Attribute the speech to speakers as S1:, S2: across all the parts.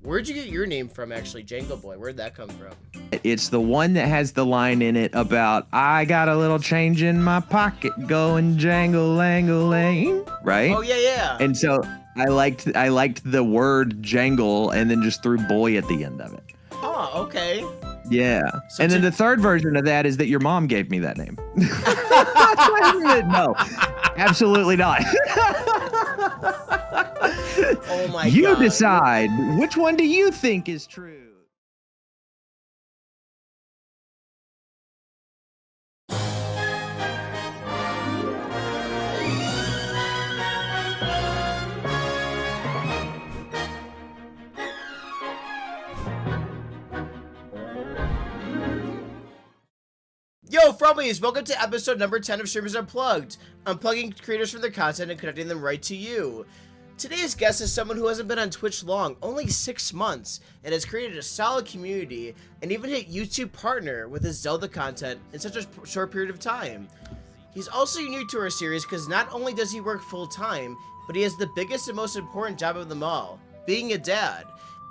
S1: Where'd you get your name from, actually, JangleBoy? Where'd that come from?
S2: It's the one that has the line in it about I got a little change in my pocket going jangle-langle-lang, right?
S1: Oh, yeah.
S2: And so I liked the word jangle and then just threw boy at the end of it.
S1: Huh, okay.
S2: Yeah.
S1: So
S2: and then the third version of that is that your mom gave me that name. No, absolutely not.
S1: Oh my God.
S2: You decide. Which one do you think is true?
S1: Yo, Frommies, welcome to episode number 10 of Streamers Unplugged, unplugging creators from their content and connecting them right to you. Today's guest is someone who hasn't been on Twitch long, only 6 months, and has created a solid community and even hit YouTube partner with his Zelda content in such a short period of time. He's also unique to our series because not only does he work full-time, but he has the biggest and most important job of them all, being a dad.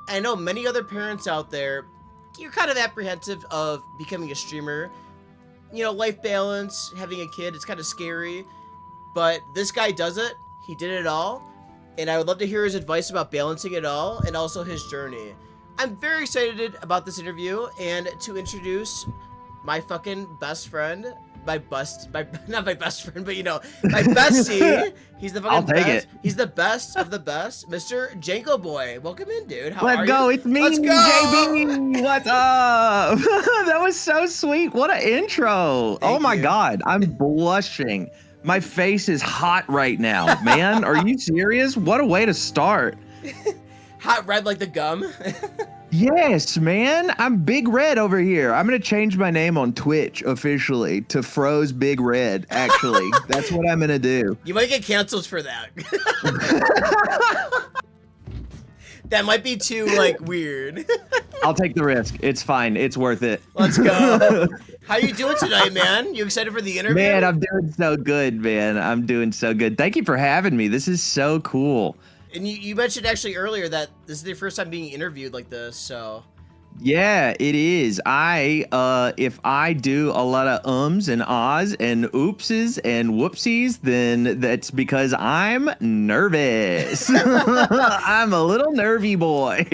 S1: And I know many other parents out there, you're kind of apprehensive of becoming a streamer. You know, life balance, having a kid, it's kind of scary, but this guy does it. He did it all, and I would love to hear his advice about balancing it all and also his journey. I'm very excited about this interview and to introduce my fucking best friend, not my best friend, but you know, my bestie. He's the fucking
S2: I'll take
S1: best.
S2: it.
S1: He's the best of the best, Mr. JangleBoy. Welcome in, dude. How are
S2: Let's go.
S1: you?
S2: It's me,
S1: Let's go.
S2: JB. What's up? That was so sweet. What an intro.
S1: Thank
S2: oh my
S1: you.
S2: God. I'm blushing. My face is hot right now, man. Are you serious? What a way to start.
S1: Hot red like the gum.
S2: Yes, man. I'm Big Red over here. I'm going to change my name on Twitch officially to Froze Big Red, actually. That's what I'm going to do.
S1: You might get canceled for that. That might be too, like, weird.
S2: I'll take the risk. It's fine. It's worth it.
S1: Let's go. How you doing tonight, man? You excited for the interview?
S2: Man, I'm doing so good, man. I'm doing so good. Thank you for having me. This is so cool.
S1: And you mentioned actually earlier that this is your first time being interviewed like this, so...
S2: Yeah, it is. If I do a lot of ums and ahs and oopses and whoopsies, then that's because I'm nervous. I'm a little nervy boy.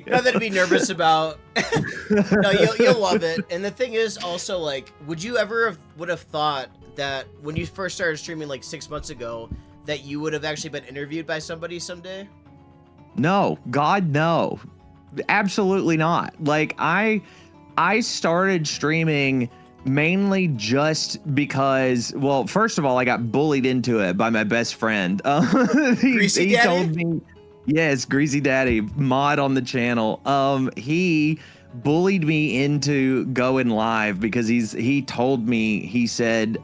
S1: Nothing to be nervous about. No, you'll love it. And the thing is also, like, would you ever would have thought that when you first started streaming like 6 months ago, that you would have actually been interviewed by somebody someday?
S2: No, God, no. Absolutely not. Like I started streaming mainly just because, well, first of all, I got bullied into it by my best friend.
S1: Greasy Daddy?
S2: Told me, yes, Greasy Daddy, mod on the channel. He bullied me into going live because he told me, he said,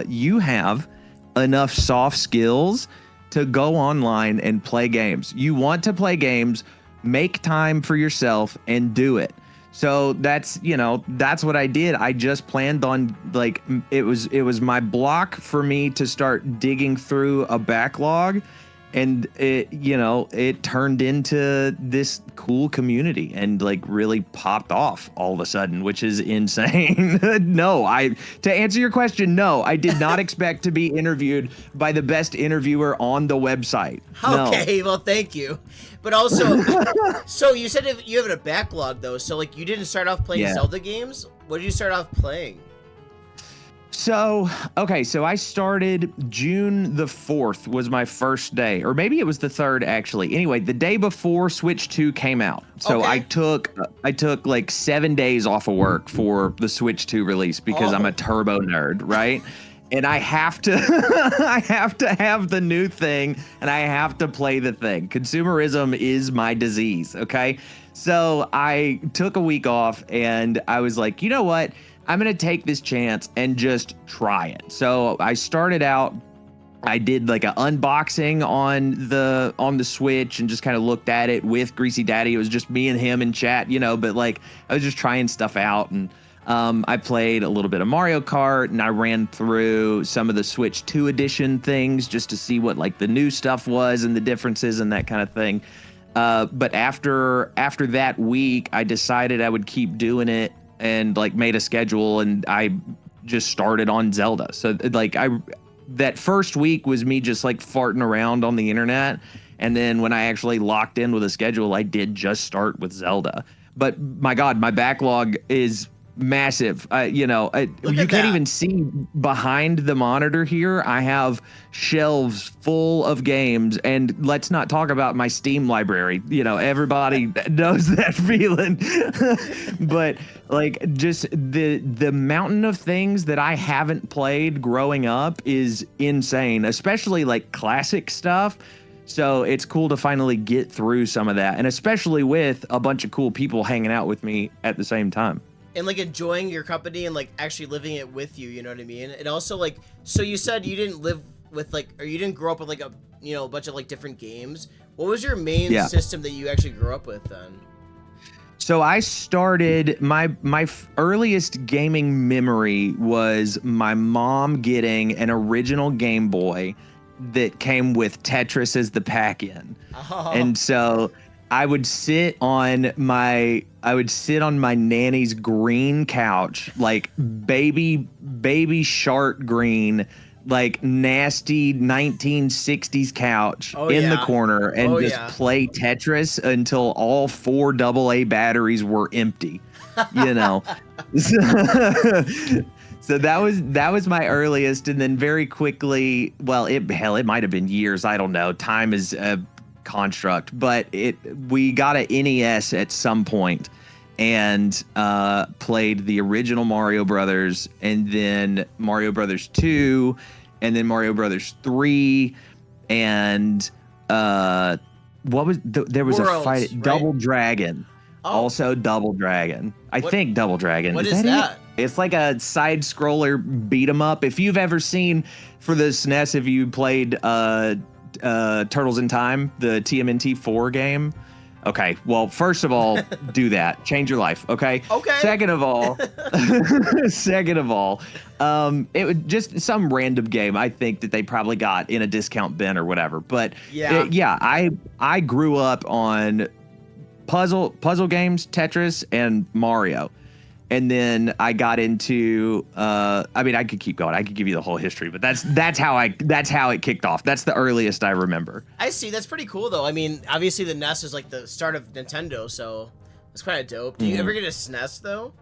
S2: you have enough soft skills to go online and play games. You want to play games, make time for yourself and do it. So that's what I did. I just planned on, like, it was my block for me to start digging through a backlog, and it turned into this cool community and like really popped off all of a sudden, which is insane. To answer your question, no, I did not expect to be interviewed by the best interviewer on the website.
S1: Okay,
S2: No.
S1: well, thank you. But also, so you said you have a backlog though, so like you didn't start off playing Zelda games? What did you start off playing?
S2: So I started June the 4th was my first day, or maybe it was the 3rd actually. Anyway, the day before Switch 2 came out. So
S1: Okay.
S2: I took like 7 days off of work for the Switch 2 release because I'm a turbo nerd, right? And I have to have the new thing, and I have to play the thing. Consumerism is my disease, okay? So I took a week off and I was like, you know what? I'm going to take this chance and just try it. So I started out, I did like an unboxing on the Switch and just kind of looked at it with Greasy Daddy. It was just me and him in chat, but like I was just trying stuff out, and I played a little bit of Mario Kart, and I ran through some of the Switch 2 edition things just to see what like the new stuff was and the differences and that kind of thing. But after that week, I decided I would keep doing it and like made a schedule, and I just started on Zelda. So like that first week was me just like farting around on the internet. And then when I actually locked in with a schedule, I did just start with Zelda. But my God, my backlog is massive. You can't even see behind the monitor here. I have shelves full of games, and let's not talk about my Steam library. Everybody knows that feeling. But like just the mountain of things that I haven't played growing up is insane, especially like classic stuff. So it's cool to finally get through some of that, and especially with a bunch of cool people hanging out with me at the same time.
S1: And like enjoying your company and like actually living it with you, you know what I mean? And also like, so you said you didn't live with like, or you didn't grow up with like a bunch of like different games. What was your main system that you actually grew up with then?
S2: So I started my earliest gaming memory was my mom getting an original Game Boy that came with Tetris as the pack-in.
S1: Oh.
S2: And so I would sit on my nanny's green couch, like baby shark green, like nasty 1960s couch the corner, and play Tetris until all 4 AA batteries were empty. So that was my earliest, and then very quickly, well, it might have been years, I don't know. Time is a construct, but we got an NES at some point and played the original Mario Brothers, and then Mario Brothers 2, and then Mario Brothers 3, and there was
S1: Worlds,
S2: a fight,
S1: right?
S2: Double Dragon.
S1: Oh.
S2: Also Double Dragon. I think Double Dragon.
S1: What is that?
S2: It's like a side scroller beat 'em up. If you've ever seen for the SNES, if you played Turtles in Time, the TMNT 4 game. Okay, well, first of all, do that. Change your life, okay?
S1: Okay.
S2: Second of all, it was just some random game I think that they probably got in a discount bin or whatever. But I grew up on puzzle games, Tetris, and Mario. And then I got into I could keep going. I could give you the whole history, but that's how it kicked off. That's the earliest I remember.
S1: I see. That's pretty cool though. I mean, obviously the NES is like the start of Nintendo, so it's kind of dope. Do you ever get a SNES though?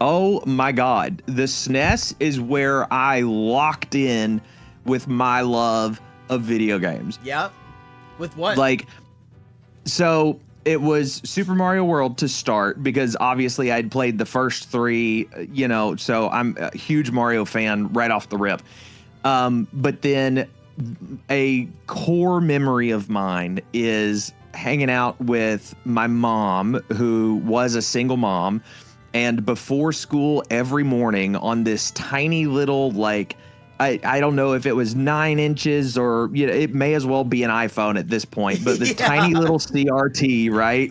S2: Oh my God. The SNES is where I locked in with my love of video games.
S1: Yep. With what?
S2: So it was Super Mario World to start, because obviously I'd played the first 3, so I'm a huge Mario fan right off the rip. But then a core memory of mine is hanging out with my mom, who was a single mom, and before school every morning on this tiny little, like, I don't know if it was 9 inches or, it may as well be an iPhone at this point, but this tiny little CRT, right?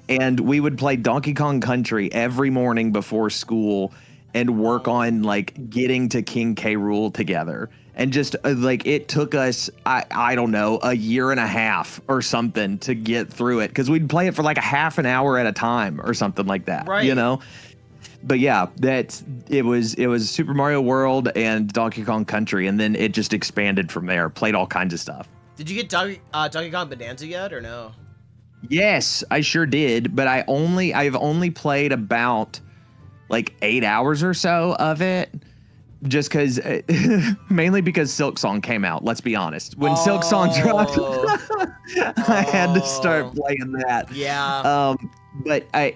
S2: And we would play Donkey Kong Country every morning before school and work on like getting to King K. Rool together. And just like it took us, I don't know, a year and a half or something to get through it, because we'd play it for like a half an hour at a time or something like that,
S1: right.
S2: But yeah, it was Super Mario World and Donkey Kong Country, and then it just expanded from there. Played all kinds of stuff.
S1: Did you get Donkey Kong Bonanza yet, or no?
S2: Yes, I sure did, but I've only played about like 8 hours or so of it, just because mainly because Silk Song came out. Let's be honest, when Silk Song dropped, I had to start playing that.
S1: Yeah.
S2: But I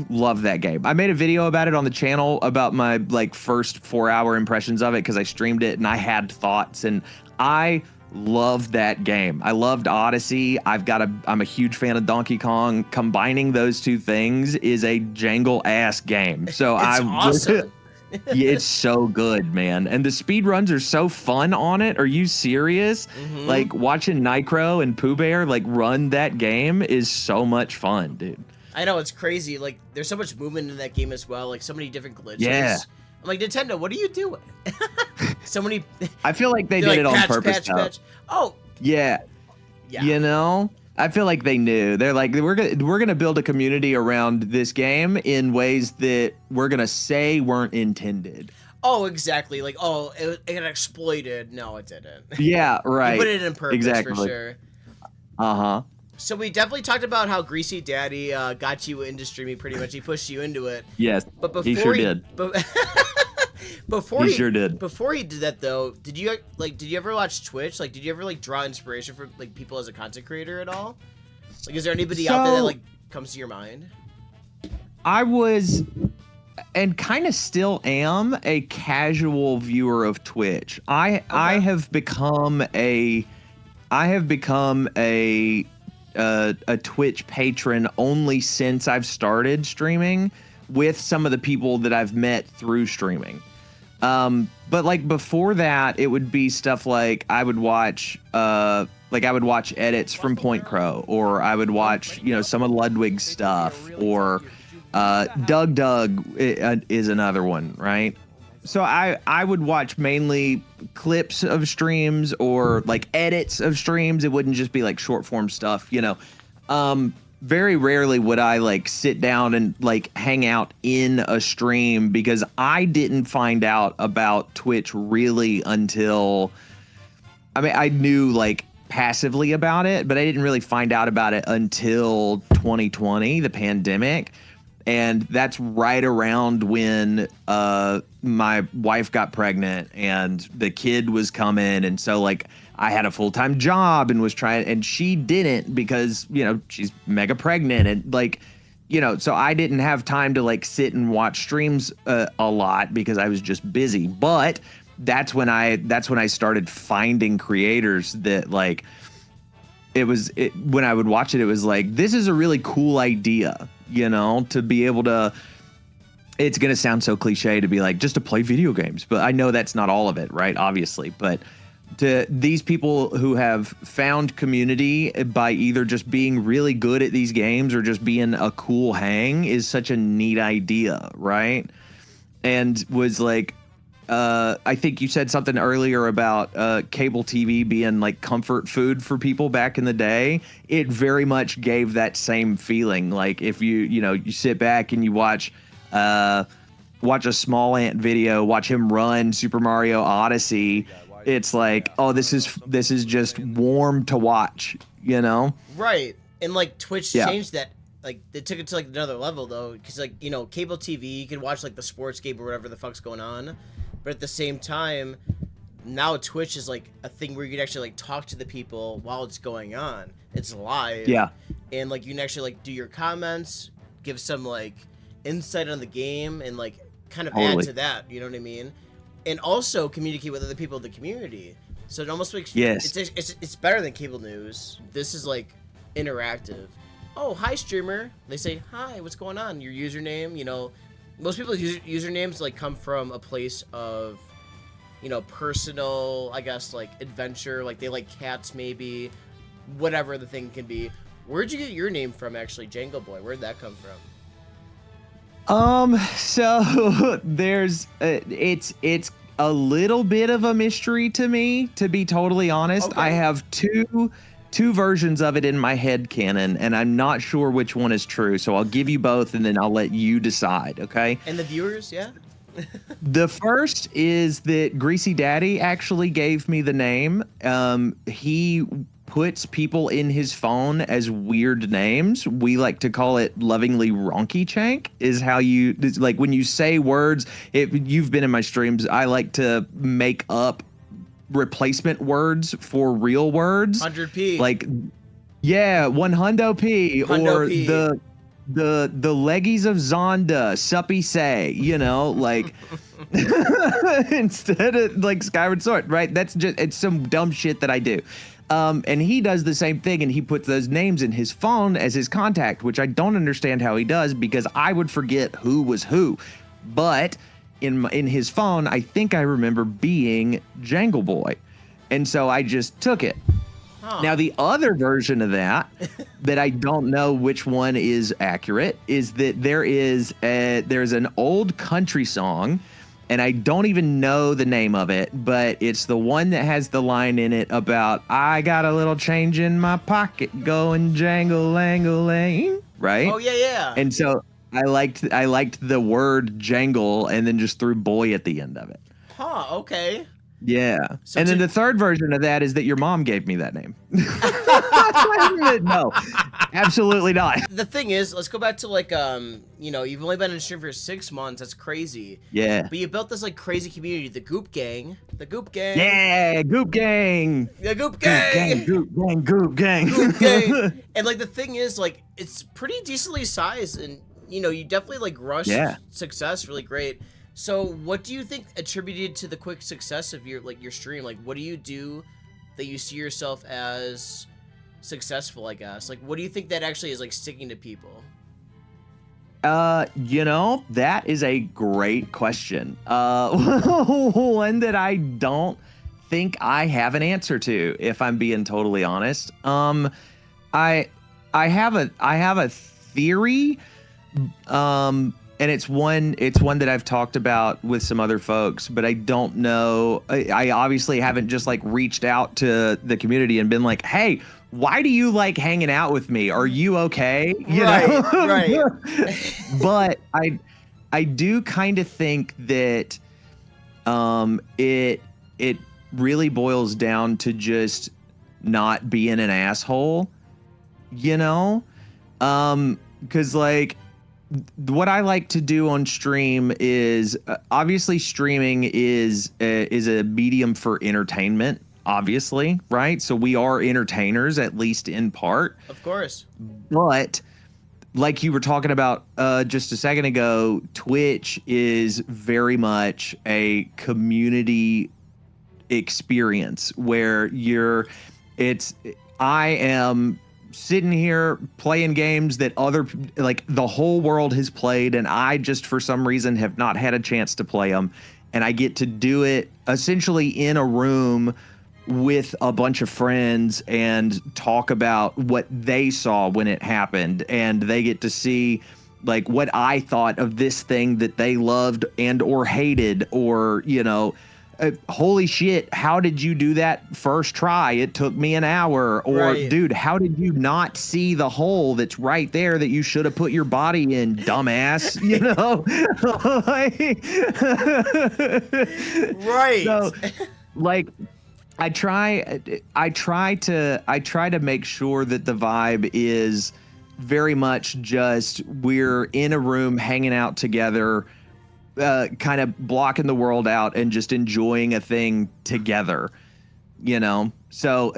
S2: love that game. I made a video about it on the channel about my like first 4-hour impressions of it, because I streamed it and I had thoughts, and I loved that game. I loved Odyssey. I'm a huge fan of Donkey Kong. Combining those two things is a jangle-ass game. So
S1: it's awesome.
S2: Yeah, it's so good, man. And the speed runs are so fun on it. Are you serious?
S1: Mm-hmm.
S2: Like watching Nitro and Pooh Bear like run that game is so much fun, dude.
S1: I know, it's crazy. Like there's so much movement in that game as well. Like so many different glitches.
S2: Yeah.
S1: I'm like, Nintendo, what are you doing? So many.
S2: I feel like they did it on purpose.
S1: Patch. Oh.
S2: Yeah.
S1: Yeah.
S2: You know, I feel like they knew. They're like, we're gonna build a community around this game in ways that we're gonna say weren't intended.
S1: Oh, exactly. Like, oh, it got exploited. No, it didn't.
S2: Yeah, right.
S1: You put it in purpose for
S2: Exactly.
S1: sure.
S2: Uh-huh.
S1: So we definitely talked about how Greasy Daddy got you into streaming pretty much. He pushed you into it.
S2: Yes.
S1: But before
S2: he sure did.
S1: Before
S2: He sure did.
S1: Before he did that though, did you ever watch Twitch? Like, did you ever like draw inspiration from like people as a content creator at all? Like, is there anybody out there that like comes to your mind?
S2: I was, and kind of still am, a casual viewer of Twitch. I have become a Twitch patron only since I've started streaming with some of the people that I've met through streaming. But like before that, it would be stuff like I would watch edits from Point Crow, or I would watch, some of Ludwig's stuff, or Doug is another one, right? So I would watch mainly clips of streams or like edits of streams. It wouldn't just be like short form stuff, Very rarely would I like sit down and like hang out in a stream, because I didn't find out about Twitch really until, I knew like passively about it, but I didn't really find out about it until 2020, the pandemic. And that's right around when my wife got pregnant and the kid was coming. And so like I had a full-time job and was trying, and she didn't, because, she's mega pregnant, and like, so I didn't have time to like sit and watch streams a lot because I was just busy. But that's when I started finding creators that like, when I would watch it, it was like, this is a really cool idea, to be able to, it's going to sound so cliche to be like, just to play video games, but I know that's not all of it, right? Obviously. But to these people who have found community by either just being really good at these games or just being a cool hang is such a neat idea, right? And was like, I think you said something earlier about cable TV being like comfort food for people back in the day. It very much gave that same feeling. Like if you sit back and you watch a Small Ant video, watch him run Super Mario Odyssey. It's like, oh, this is just warm to watch,
S1: Right. And like Twitch changed that. Like they took it to like another level though, because like cable TV, you can watch like the sports game or whatever the fuck's going on. But at the same time, now Twitch is like a thing where you can actually like talk to the people while it's going on. It's live.
S2: Yeah.
S1: And like you can actually like do your comments, give some like insight on the game, and like kind of add to that. You know what I mean? And also communicate with other people in the community. So it almost makes it's better than cable news. This is like interactive. Oh, hi streamer. They say hi. What's going on? Your username. Most people's usernames like come from a place of, personal, I guess, like adventure. Like they like cats, maybe, whatever the thing can be. Where'd you get your name from, actually, JangleBoy? Where'd that come from?
S2: So there's it's a little bit of a mystery to me, to be totally honest.
S1: Okay.
S2: I have two versions of it in my head canon, and I'm not sure which one is true. So I'll give you both, and then I'll let you decide. Okay.
S1: And the viewers, yeah.
S2: The first is that Greasy Daddy actually gave me the name. He puts people in his phone as weird names. We like to call it lovingly Ronky Chank, is how you, like when you say words, you've been in my streams, I like to make up replacement words for real words.
S1: 100p.
S2: Like, yeah, 100p, or
S1: P.
S2: the leggies of Zonda, suppy say, like instead of like Skyward Sword, right? That's just, it's some dumb shit that I do. And he does the same thing, and he puts those names in his phone as his contact, which I don't understand how he does, because I would forget who was who. But in his phone, I think I remember being JangleBoy. And so I just took it.
S1: Huh.
S2: Now, the other version of that I don't know which one is accurate, is that there's an old country song, and I don't even know the name of it, but it's the one that has the line in it about I got a little change in my pocket going jangle-langle-lang, right?
S1: Oh yeah.
S2: And so I liked the word jangle and then just threw boy at the end of it.
S1: Huh. Okay.
S2: Yeah.
S1: So
S2: and then the third version of that is that your mom gave me that name. No, absolutely not.
S1: The thing is, let's go back to like you've only been in stream for 6 months. That's crazy.
S2: Yeah.
S1: But you built this like crazy community, the Goop Gang. The Goop Gang.
S2: Yeah, Goop Gang.
S1: The Goop Gang.
S2: Goop Gang, Goop Gang.
S1: Goop Gang. And like the thing is, like, it's pretty decently sized, and you definitely like rushed success really great. So what do you think attributed to the quick success of your stream? Like, what do you do that you see yourself as successful, I guess? Like, what do you think that actually is like sticking to people?
S2: That is a great question. One that I don't think I have an answer to, if I'm being totally honest. I have a theory, and it's one that I've talked about with some other folks, but I don't know. I obviously haven't just like reached out to the community and been like, hey, why do you like hanging out with me? Are you okay?
S1: Right.
S2: But I do kind of think that it really boils down to just not being an asshole, because like what I like to do on stream is obviously streaming is a medium for entertainment, obviously, right? So we are entertainers, at least in part.
S1: Of course.
S2: But like you were talking about just a second ago, Twitch is very much a community experience where I am sitting here playing games that the whole world has played, and I just for some reason have not had a chance to play them, and I get to do it essentially in a room with a bunch of friends and talk about what they saw when it happened, and they get to see like what I thought of this thing that they loved and or hated, or holy shit, how did you do that first try? It took me an hour. Or, dude, how did you not see the hole that's right there that you should have put your body in, dumbass?
S1: Right.
S2: So, like, I try to make sure that the vibe is very much just we're in a room hanging out together, kind of blocking the world out and just enjoying a thing together, so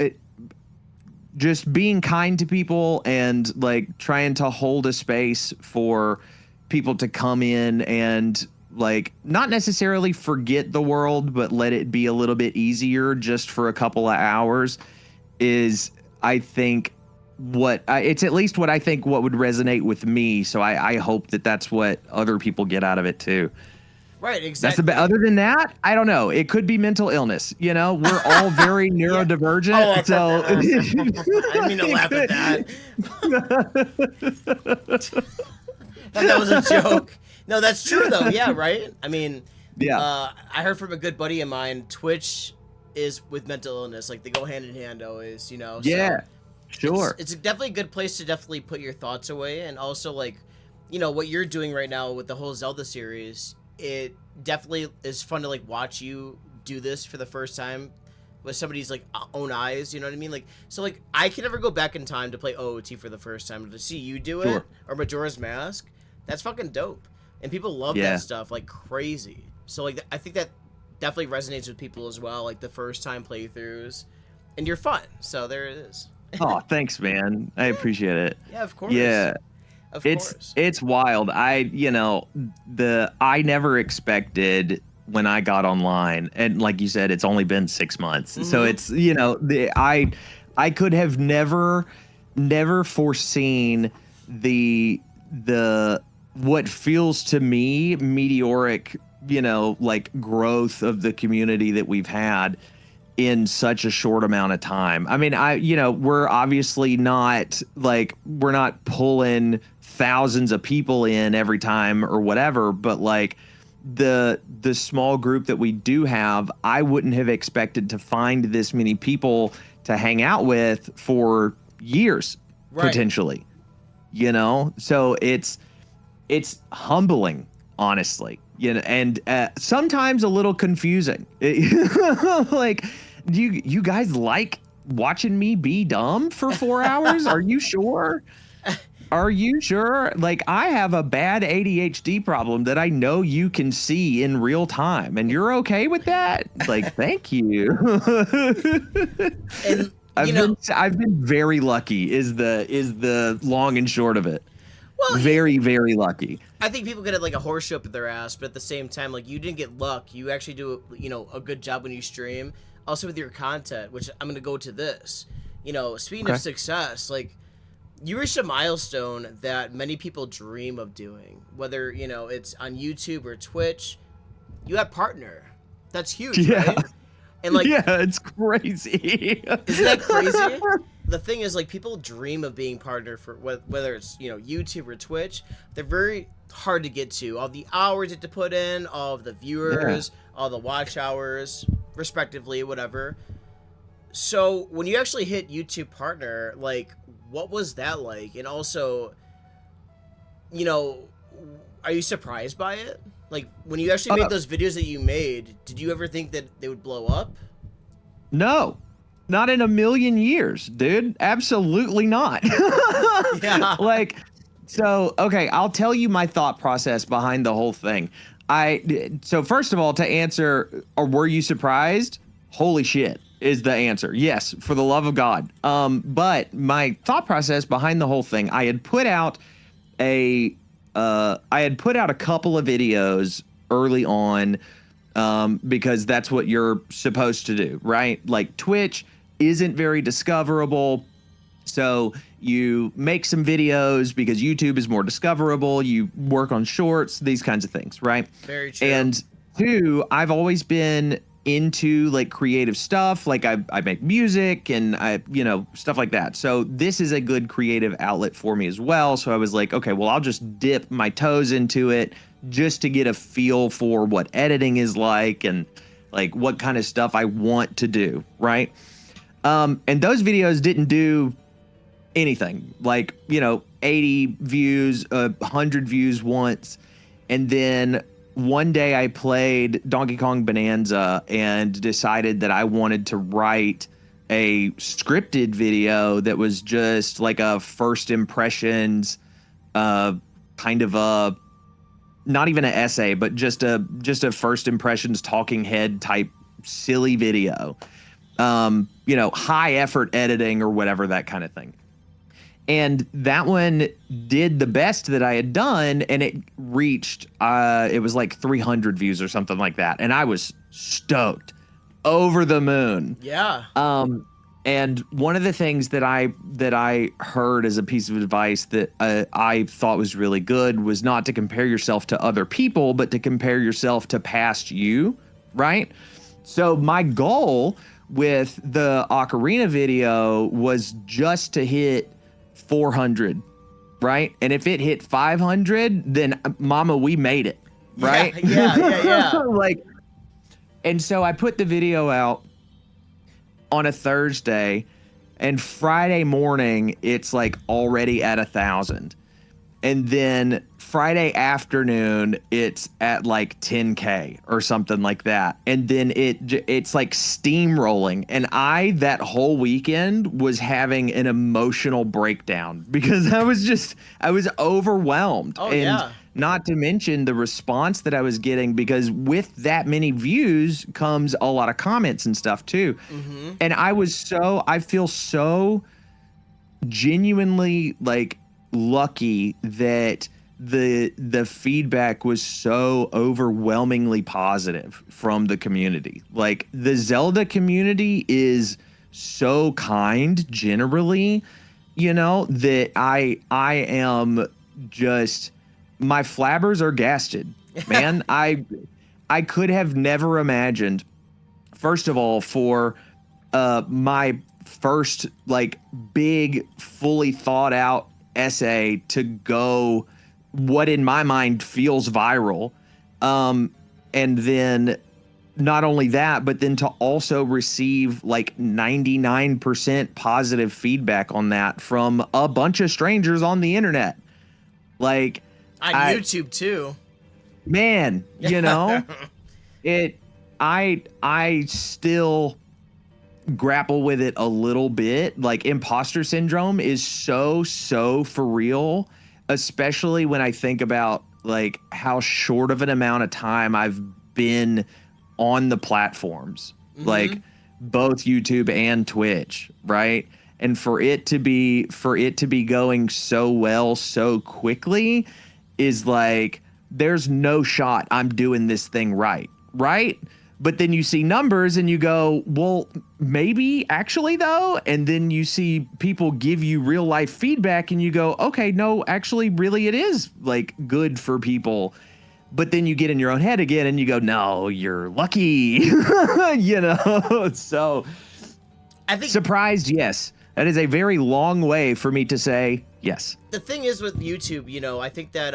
S2: just being kind to people and like trying to hold a space for people to come in and like not necessarily forget the world, but let it be a little bit easier just for a couple of hours is, I think, it's at least what I think what would resonate with me. So I hope that that's what other people get out of it too.
S1: Right, exactly.
S2: That's other than that, I don't know. It could be mental illness. We're all very neurodivergent. So
S1: I didn't mean to laugh at that. That was a joke. No, that's true though. Yeah, right. I mean, I heard from a good buddy of mine, Twitch is with mental illness. Like they go hand in hand always. So
S2: yeah. Sure.
S1: It's definitely a good place to definitely put your thoughts away, and also like, what you're doing right now with the whole Zelda series. It definitely is fun to like watch you do this for the first time with somebody's like own eyes. You know what I mean? Like, so like I can never go back in time to play OOT for the first time, to see you do it or Majora's Mask. That's fucking dope, and people love that stuff like crazy. So like I think that definitely resonates with people as well. Like the first time playthroughs, and you're fun. So there it is.
S2: Oh, thanks, man. I appreciate it.
S1: Yeah, of course.
S2: Yeah.
S1: Of course.
S2: It's wild. I never expected when I got online, and like you said, it's only been 6 months. So it's, I could have never foreseen the what feels to me meteoric, like growth of the community that we've had in such a short amount of time. I mean, we're obviously not like, we're not pulling thousands of people in every time or whatever, but like the small group that we do have, I wouldn't have expected to find this many people to hang out with for years,
S1: Right.
S2: potentially. So it's humbling, honestly. And sometimes a little confusing. Like, do you guys like watching me be dumb for 4 hours? Are you sure? Are you sure? Like, I have a bad ADHD problem that I know you can see in real time, and you're okay with that? Like, thank you.
S1: And
S2: I've been very lucky is the long and short of it.
S1: well,
S2: Very, very lucky.
S1: I think people get like a horseshoe up their ass, but at the same time, like, you didn't get luck. You actually do, a good job when you stream. Also with your content, which I'm gonna go to this. Speaking of success, like, you reached a milestone that many people dream of doing. Whether it's on YouTube or Twitch, you have partner. That's huge, right? And like,
S2: yeah, it's crazy.
S1: Isn't that crazy? The thing is, like, people dream of being partner for whether it's YouTube or Twitch. They're very hard to get to. All the hours you have to put in, all of the viewers, all the watch hours, respectively, whatever. So when you actually hit YouTube partner, like, what was that like? And also, are you surprised by it? Like, when you actually made those videos that you made, did you ever think that they would blow up?
S2: No, not in a million years, dude. Absolutely not.
S1: Yeah.
S2: Like, so, okay, I'll tell you my thought process behind the whole thing. So first of all, to answer, or were you surprised? Holy shit is the answer. Yes, for the love of God. But my thought process behind the whole thing, I had put out a couple of videos early on, because that's what you're supposed to do, right? Like, Twitch isn't very discoverable. So you make some videos because YouTube is more discoverable. You work on shorts, these kinds of things, right?
S1: Very true.
S2: And two, I've always been into like creative stuff. Like, I make music and stuff like that. So this is a good creative outlet for me as well. So I was like, okay, well, I'll just dip my toes into it just to get a feel for what editing is like and like what kind of stuff I want to do, right? And those videos didn't do anything, like, 80 views, 100 views once. And then one day I played Donkey Kong Bonanza and decided that I wanted to write a scripted video that was just like a first impressions, kind of a, not even an essay, but just a first impressions talking head type silly video. High effort editing or whatever, that kind of thing. And that one did the best that I had done, and it reached, it was like 300 views or something like that. And I was stoked, over the moon.
S1: Yeah.
S2: And one of the things that I heard as a piece of advice that I thought was really good was not to compare yourself to other people, but to compare yourself to past you, right? So my goal with the Ocarina video was just to hit 400, right? And if it hit 500, then mama, we made it, right?
S1: Yeah.
S2: Like, and so I put the video out on a Thursday, and Friday morning it's like already at 1,000. And then Friday afternoon, it's at like 10K or something like that. And then it's like steamrolling. And that whole weekend was having an emotional breakdown because I was overwhelmed.
S1: Oh,
S2: and
S1: yeah.
S2: Not to mention the response that I was getting, because with that many views comes a lot of comments and stuff too.
S1: Mm-hmm.
S2: And I feel so genuinely like lucky that the feedback was so overwhelmingly positive from the community. Like, the Zelda community is so kind generally, that I am just, my flabbers are gasted, man. I could have never imagined, first of all, for my first like big fully thought out essay to go what in my mind feels viral, And then not only that, but then to also receive like 99% positive feedback on that from a bunch of strangers on the internet. Like
S1: On YouTube too.
S2: Man, I still grapple with it a little bit. Like imposter syndrome is so for real, especially when I think about like how short of an amount of time I've been on the platforms, like both YouTube and Twitch, right? And for it to be going so well so quickly is like there's no shot I'm doing this thing right? But then you see numbers and you go, well, maybe actually though. And then you see people give you real life feedback and you go, okay, no, actually, really, it is like good for people. But then you get in your own head again and you go, no, you're lucky, So
S1: I think
S2: surprised, yes. That is a very long way for me to say yes.
S1: The thing is with YouTube, I think that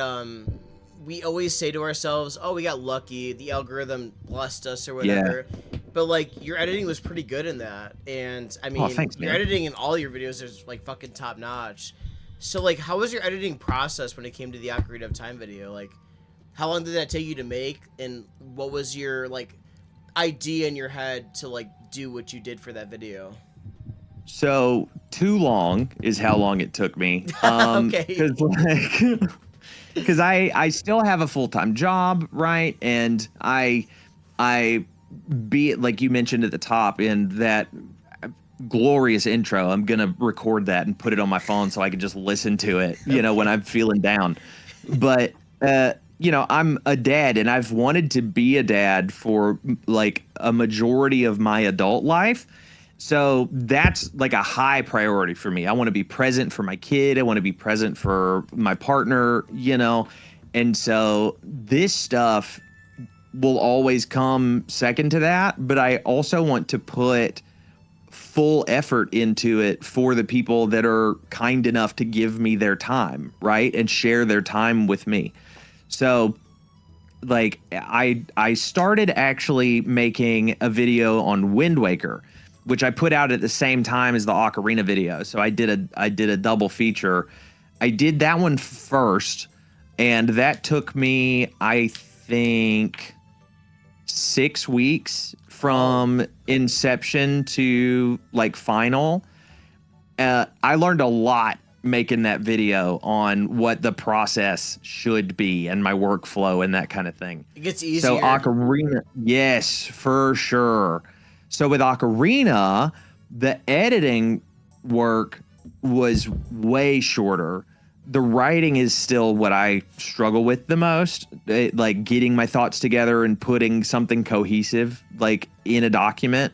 S1: we always say to ourselves, oh, we got lucky, the algorithm blessed us or whatever. Yeah. But like your editing was pretty good in that. And I mean,
S2: thanks,
S1: your editing in all your videos is like fucking top notch. So like how was your editing process when it came to the Ocarina of Time video? Like how long did that take you to make, and what was your like idea in your head to like do what you did for that video?
S2: So too long is how long it took me.
S1: Okay.
S2: Because I still have a full-time job, right? And I be it like you mentioned at the top in that glorious intro, I'm gonna record that and put it on my phone so I can just listen to it, when I'm feeling down. But I'm a dad and I've wanted to be a dad for like a majority of my adult life. So that's like a high priority for me. I want to be present for my kid. I want to be present for my partner, and so this stuff will always come second to that. But I also want to put full effort into it for the people that are kind enough to give me their time, right? And share their time with me. So like I started actually making a video on Wind Waker, which I put out at the same time as the Ocarina video. So I did a double feature. I did that one first, and that took me, I think, 6 weeks from inception to like final. I learned a lot making that video on what the process should be and my workflow and that kind of thing.
S1: It gets easier.
S2: So Ocarina, yes, for sure. So with Ocarina, the editing work was way shorter. The writing is still what I struggle with the most, like getting my thoughts together and putting something cohesive like in a document.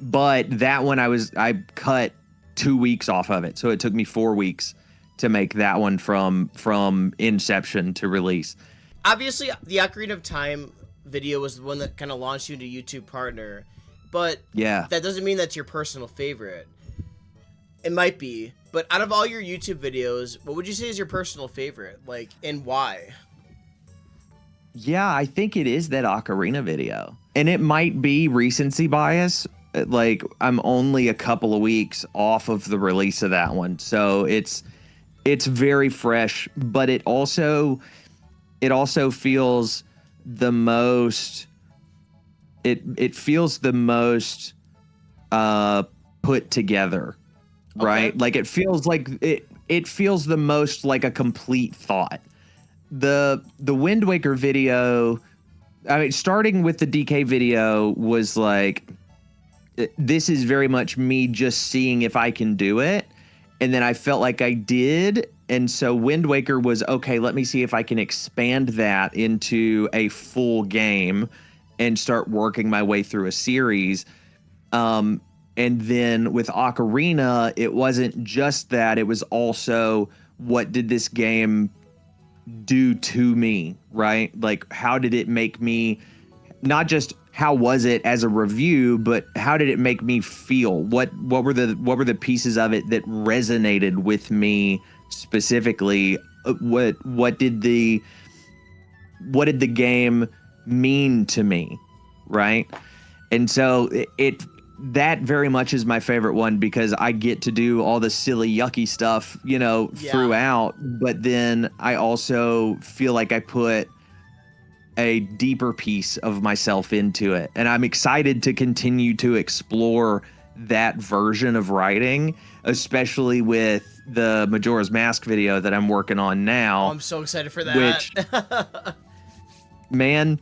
S2: But that one I cut 2 weeks off of it. So it took me 4 weeks to make that one from inception to release.
S1: Obviously, the Ocarina of Time video was the one that kind of launched you into YouTube Partner. But
S2: yeah,
S1: that doesn't mean that's your personal favorite. It might be, but out of all your YouTube videos, what would you say is your personal favorite? Like, and why?
S2: Yeah, I think it is that Ocarina video. And it might be recency bias. Like, I'm only a couple of weeks off of the release of that one. So it's very fresh, but it also feels the most it feels the most put together, right? Okay. Like it feels like it feels the most like a complete thought. The Wind Waker video, I mean, starting with the DK video was like, this is very much me just seeing if I can do it. And then I felt like I did. And so Wind Waker was, okay, let me see if I can expand that into a full game and start working my way through a series. And then with Ocarina, it wasn't just that. It was also, what did this game do to me, right? Like, how did it make me, not just how was it as a review, but how did it make me feel? What were the pieces of it that resonated with me specifically? What did the what did the game mean to me, right? And so that very much is my favorite one because I get to do all the silly, yucky stuff, throughout. But then I also feel like I put a deeper piece of myself into it. And I'm excited to continue to explore that version of writing, especially with the Majora's Mask video that I'm working on now.
S1: Oh, I'm so excited for that.
S2: Which, man,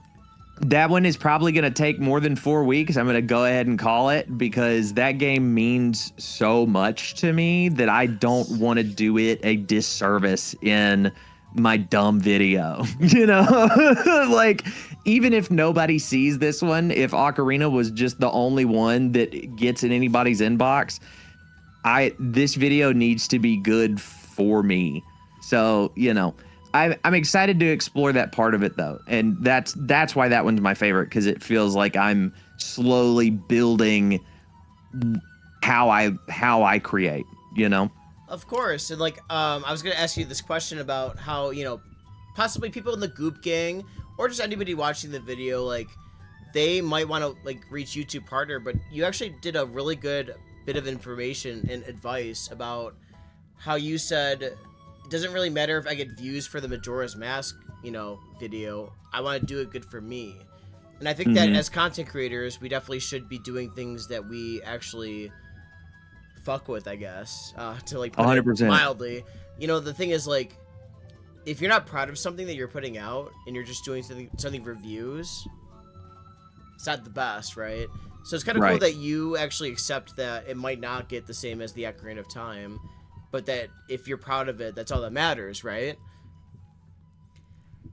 S2: that one is probably going to take more than 4 weeks. I'm going to go ahead and call it because that game means so much to me that I don't want to do it a disservice in my dumb video. Like, even if nobody sees this one, if Ocarina was just the only one that gets in anybody's inbox, this video needs to be good for me. So, I'm excited to explore that part of it though. And that's why that one's my favorite, because it feels like I'm slowly building how I create,
S1: Of course. And like, I was going to ask you this question about how, possibly people in the Goop Gang or just anybody watching the video, like they might want to like reach YouTube Partner, but you actually did a really good bit of information and advice about how you said it doesn't really matter if I get views for the Majora's Mask, video. I want to do it good for me. And I think that as content creators, we definitely should be doing things that we actually fuck with, I guess, to like put
S2: 100%.
S1: it mildly. The thing is, like, if you're not proud of something that you're putting out and you're just doing something for views, it's not the best, right? So it's kind of cool that you actually accept that it might not get the same as the Ocarina of Time, but that if you're proud of it, that's all that matters, right?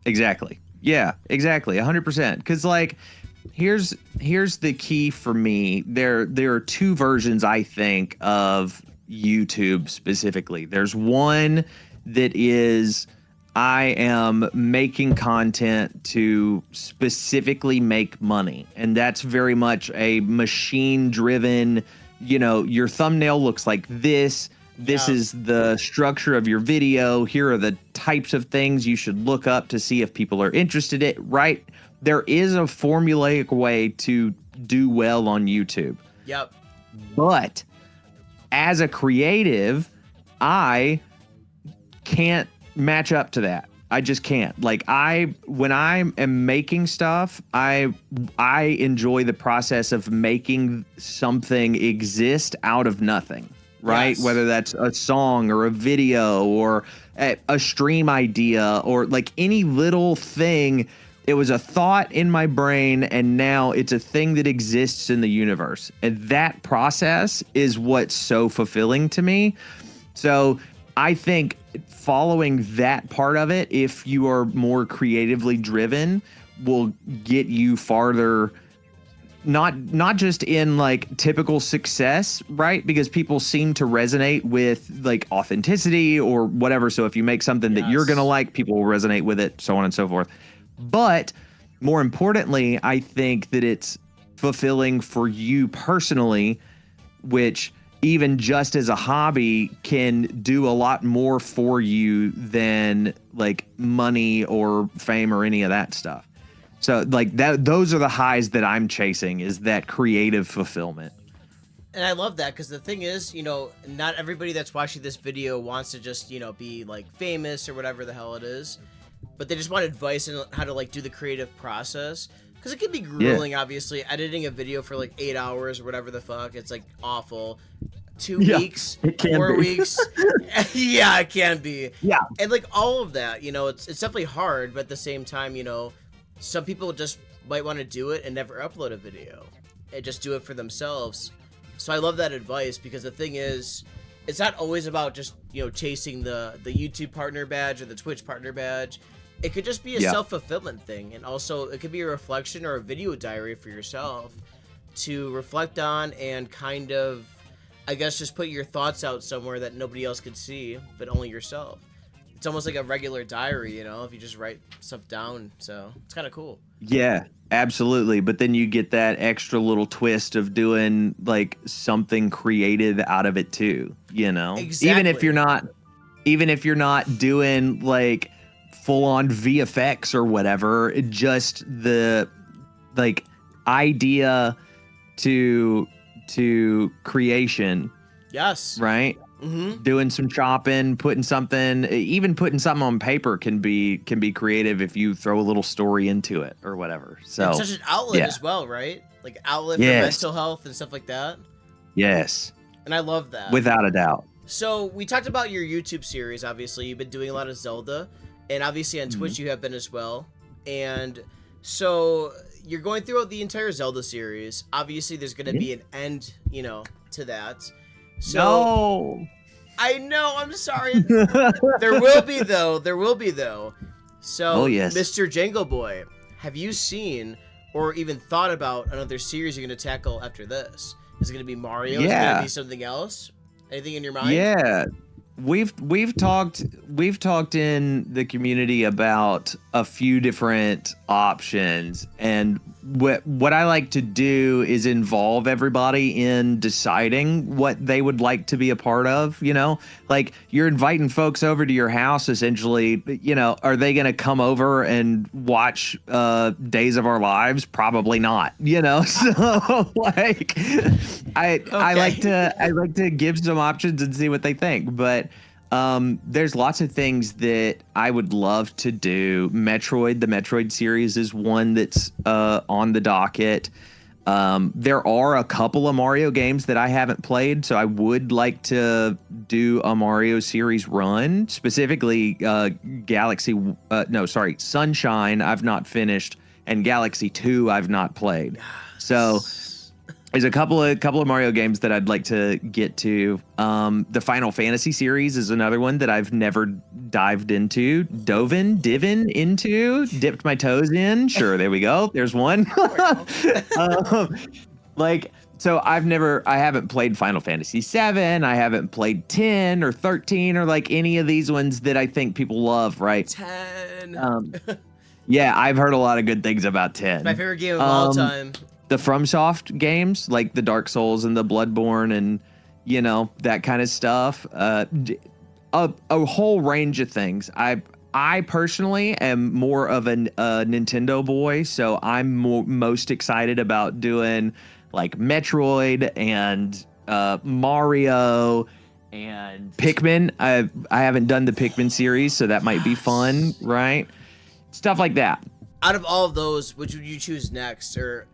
S2: Exactly. Yeah, exactly. 100%. Because like, here's the key for me. There are two versions, I think, of YouTube specifically. There's one that is I am making content to specifically make money. And that's very much a machine driven, your thumbnail looks like this. This is the structure of your video. Here are the types of things you should look up to see if people are interested in it, right? There is a formulaic way to do well on YouTube.
S1: Yep.
S2: But as a creative, I can't match up to that. I just can't. Like when I am making stuff, I enjoy the process of making something exist out of nothing. Right? Yes. Whether that's a song or a video or a stream idea or like any little thing. It was a thought in my brain and now it's a thing that exists in the universe. And that process is what's so fulfilling to me. So I think following that part of it, if you are more creatively driven, will get you farther. Not just in like typical success, right? Because people seem to resonate with like authenticity or whatever. So if you make something that you're going to like, people will resonate with it, so on and so forth. But more importantly, I think that it's fulfilling for you personally, which even just as a hobby can do a lot more for you than like money or fame or any of that stuff. So like those are the highs that I'm chasing, is that creative fulfillment.
S1: And I love that because the thing is, not everybody that's watching this video wants to just, be like famous or whatever the hell it is, but they just want advice on how to like do the creative process. Because it can be grueling, obviously. Editing a video for like 8 hours or whatever the fuck, it's like awful. 2 weeks, 4 weeks. Yeah, it can be. Yeah. And like all of that, it's definitely hard, but at the same time, some people just might want to do it and never upload a video and just do it for themselves. So I love that advice because the thing is, it's not always about just, chasing the YouTube partner badge or the Twitch partner badge. It could just be a self-fulfillment thing. And also it could be a reflection or a video diary for yourself to reflect on and kind of, I guess, just put your thoughts out somewhere that nobody else could see, but only yourself. It's almost like a regular diary, if you just write stuff down. So it's kind of cool. Yeah,
S2: absolutely. But then you get that extra little twist of doing like something creative out of it too,
S1: Exactly.
S2: Even if you're not doing like full on VFX or whatever. Just the like idea to creation,
S1: Yes.
S2: right?
S1: Mm-hmm.
S2: Doing some chopping, putting something on paper can be creative if you throw a little story into it or whatever. So
S1: It's such an outlet
S2: yeah.
S1: as well, right? Like outlet for
S2: Yes.
S1: mental health and stuff like that.
S2: Yes,
S1: And I love that.
S2: without a doubt.
S1: So we talked about your YouTube series. Obviously, you've been doing a lot of Zelda, and obviously on Twitch you have been as well. And so you're going through the entire Zelda series. Obviously, there's going to be an end, to that. So
S2: No.
S1: I know. I'm sorry. There will be though. There will be though. So,
S2: Oh, yes.
S1: Mr. JangleBoy, have you seen or even thought about another series you're going to tackle after this? Is it going to be Mario? Is it going to be something else? Anything in your mind?
S2: Yeah. We've talked in the community about a few different options, and what I like to do is involve everybody in deciding what they would like to be a part of. Like you're inviting folks over to your house, essentially. Are they going to come over and watch Days of Our Lives? Probably not. So like I like to give some options and see what they think, but there's lots of things that I would love to do. The Metroid series is one that's on the docket. There are a couple of Mario games that I haven't played, so I would like to do a Mario series run, specifically Sunshine I've not finished, and Galaxy 2 I've not played. So there's a couple of Mario games that I'd like to get to. The Final Fantasy series is another one that I've never dipped my toes in. Sure, there we go. There's one. So I haven't played Final Fantasy 7. I haven't played 10 or 13 or like any of these ones that I think people love, right?
S1: 10.
S2: Yeah, I've heard a lot of good things about 10.
S1: My favorite game of all time.
S2: The FromSoft games, like the Dark Souls and the Bloodborne and, that kind of stuff. A whole range of things. I personally am more of a Nintendo boy, so I'm most excited about doing like Metroid and Mario and Pikmin. I haven't done the Pikmin series, so that might be fun, right? Stuff like that.
S1: Out of all of those, which would you choose next, or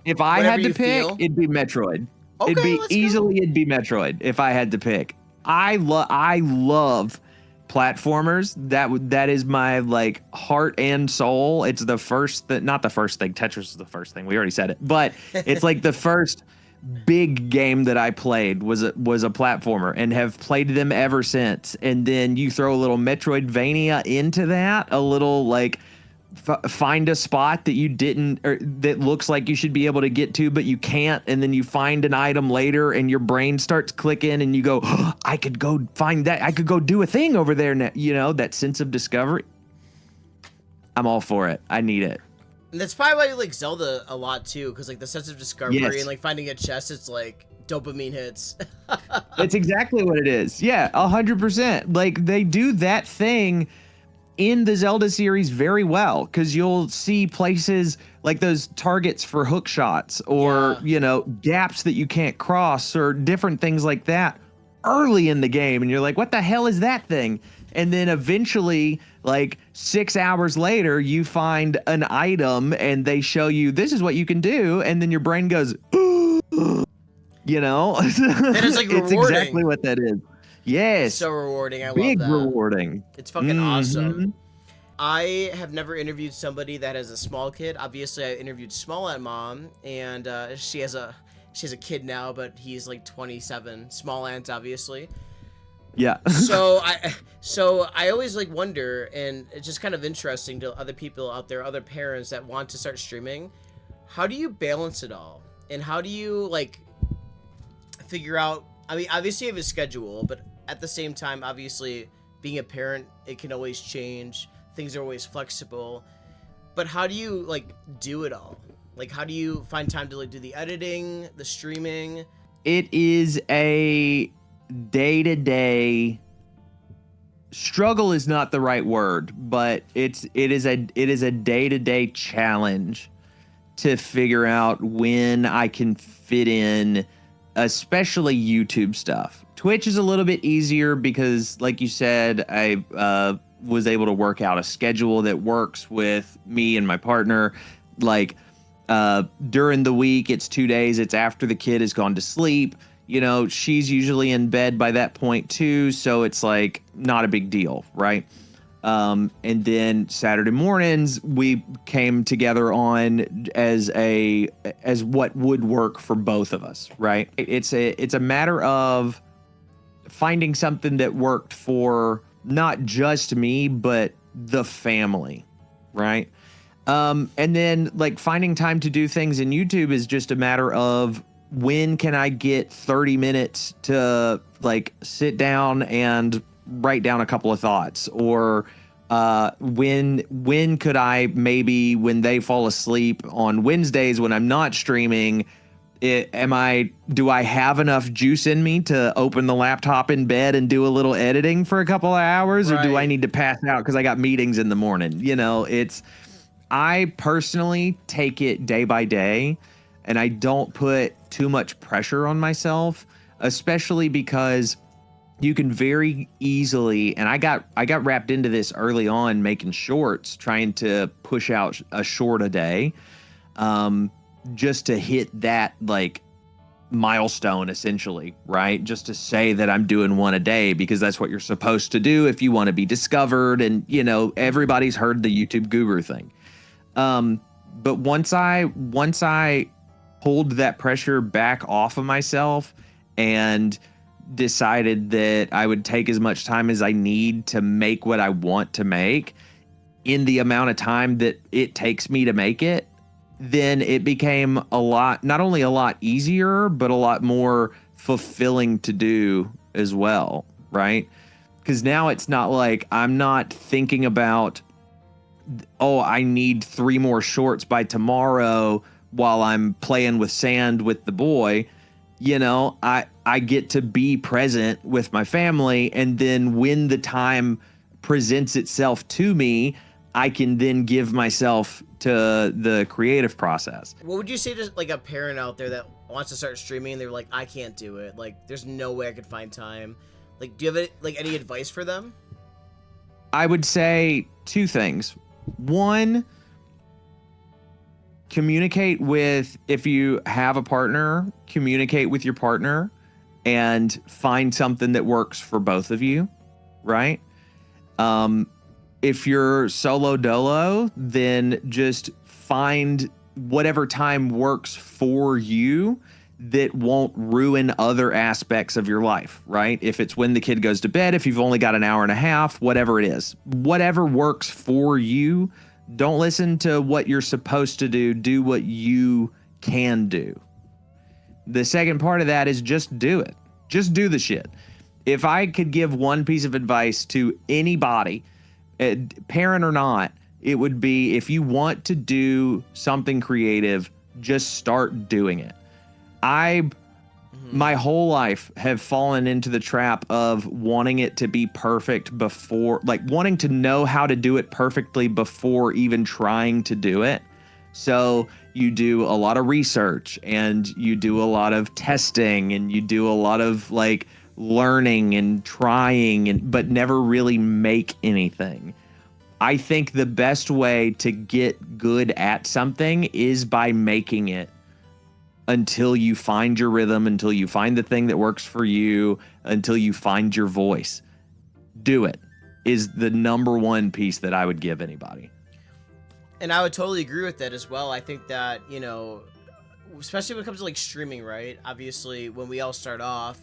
S2: if I had to pick,
S1: feel?
S2: it'd be Metroid.
S1: Okay,
S2: It'd be Metroid if I had to pick. I love platformers. That is my like heart and soul. It's not the first thing. Tetris is the first thing. We already said it, but it's like the first big game that I played was a platformer, and have played them ever since. And then you throw a little Metroidvania into that, a little like find a spot that you didn't, or that looks like you should be able to get to, but you can't. And then you find an item later and your brain starts clicking and you go, oh, I could go find that. I could go do a thing over there now. That sense of discovery. I'm all for it. I need it.
S1: And that's probably why you like Zelda a lot too. Cause like the sense of discovery and like finding a chest, it's like dopamine hits.
S2: It's exactly what it is. Yeah. 100%. Like they do that thing in the Zelda series very well, because you'll see places like those targets for hook shots or, gaps that you can't cross or different things like that early in the game. And you're like, what the hell is that thing? And then eventually, like 6 hours later, you find an item and they show you this is what you can do. And then your brain goes,
S1: That is like rewarding.
S2: It's exactly what that is. Yes.
S1: So rewarding. I love
S2: Big
S1: that.
S2: rewarding.
S1: It's fucking awesome. I have never interviewed somebody that has a small kid. Obviously, I interviewed Small Ant Mom, and she has a kid now, but he's like 27. Small Ant, obviously.
S2: Yeah.
S1: So I always like wonder, and it's just kind of interesting to other people out there, other parents that want to start streaming. How do you balance it all? And how do you like figure out? I mean, obviously you have a schedule, but at the same time, obviously being a parent, it can always change. Things are always flexible. But how do you like do it all? Like, how do you find time to like do the editing, the streaming?
S2: It is a day-to-day struggle is not the right word, but it is a day-to-day challenge to figure out when I can fit in, especially YouTube stuff. Twitch is a little bit easier because, like you said, I was able to work out a schedule that works with me and my partner. Like during the week, it's 2 days. It's after the kid has gone to sleep. You know, she's usually in bed by that point too, so it's like not a big deal, right? And then Saturday mornings we came together on as what would work for both of us, right? It's a matter of finding something that worked for not just me but the family, right? And then like finding time to do things in YouTube is just a matter of when can I get 30 minutes to like sit down and write down a couple of thoughts, or when could I maybe when they fall asleep on Wednesdays when I'm not streaming, do I have enough juice in me to open the laptop in bed and do a little editing for a couple of hours, or do I need to pass out because I got meetings in the morning? You know, I personally take it day by day, and I don't put too much pressure on myself, especially because you can very easily, and I got wrapped into this early on making shorts, trying to push out a short a day, just to hit that like milestone essentially, right? Just to say that I'm doing one a day, because that's what you're supposed to do if you want to be discovered. And you know, everybody's heard the YouTube guru thing. But once I pulled that pressure back off of myself and decided that I would take as much time as I need to make what I want to make in the amount of time that it takes me to make it, then it became not only a lot easier, but a lot more fulfilling to do as well, right? Because now it's not like I'm not thinking about, oh, I need 3 more shorts by tomorrow while I'm playing with sand with the boy. You know, I get to be present with my family, and then when the time presents itself to me, I can then give myself to the creative process.
S1: What would you say to like a parent out there that wants to start streaming and they're like, I can't do it, like there's no way I could find time? Like, do you have like any advice for them?
S2: I would say 2 things. 1, communicate with, if you have a partner, communicate with your partner and find something that works for both of you, right? If you're solo dolo, then just find whatever time works for you that won't ruin other aspects of your life, right? If it's when the kid goes to bed, if you've only got an hour and a half, whatever it is, whatever works for you. Don't listen to what you're supposed to do. Do what you can do. The second part of that is just do it. Just do the shit. If I could give one piece of advice to anybody, parent or not, it would be, if you want to do something creative, just start doing it. My whole life have fallen into the trap of wanting it to be perfect before, like wanting to know how to do it perfectly before even trying to do it. So you do a lot of research and you do a lot of testing and you do a lot of like learning and trying, but never really make anything. I think the best way to get good at something is by making it until you find your rhythm, until you find the thing that works for you, until you find your voice. Do it is the number 1 piece that I would give anybody.
S1: And I would totally agree with that as well. I think that, you know, especially when it comes to like streaming, right? Obviously, when we all start off,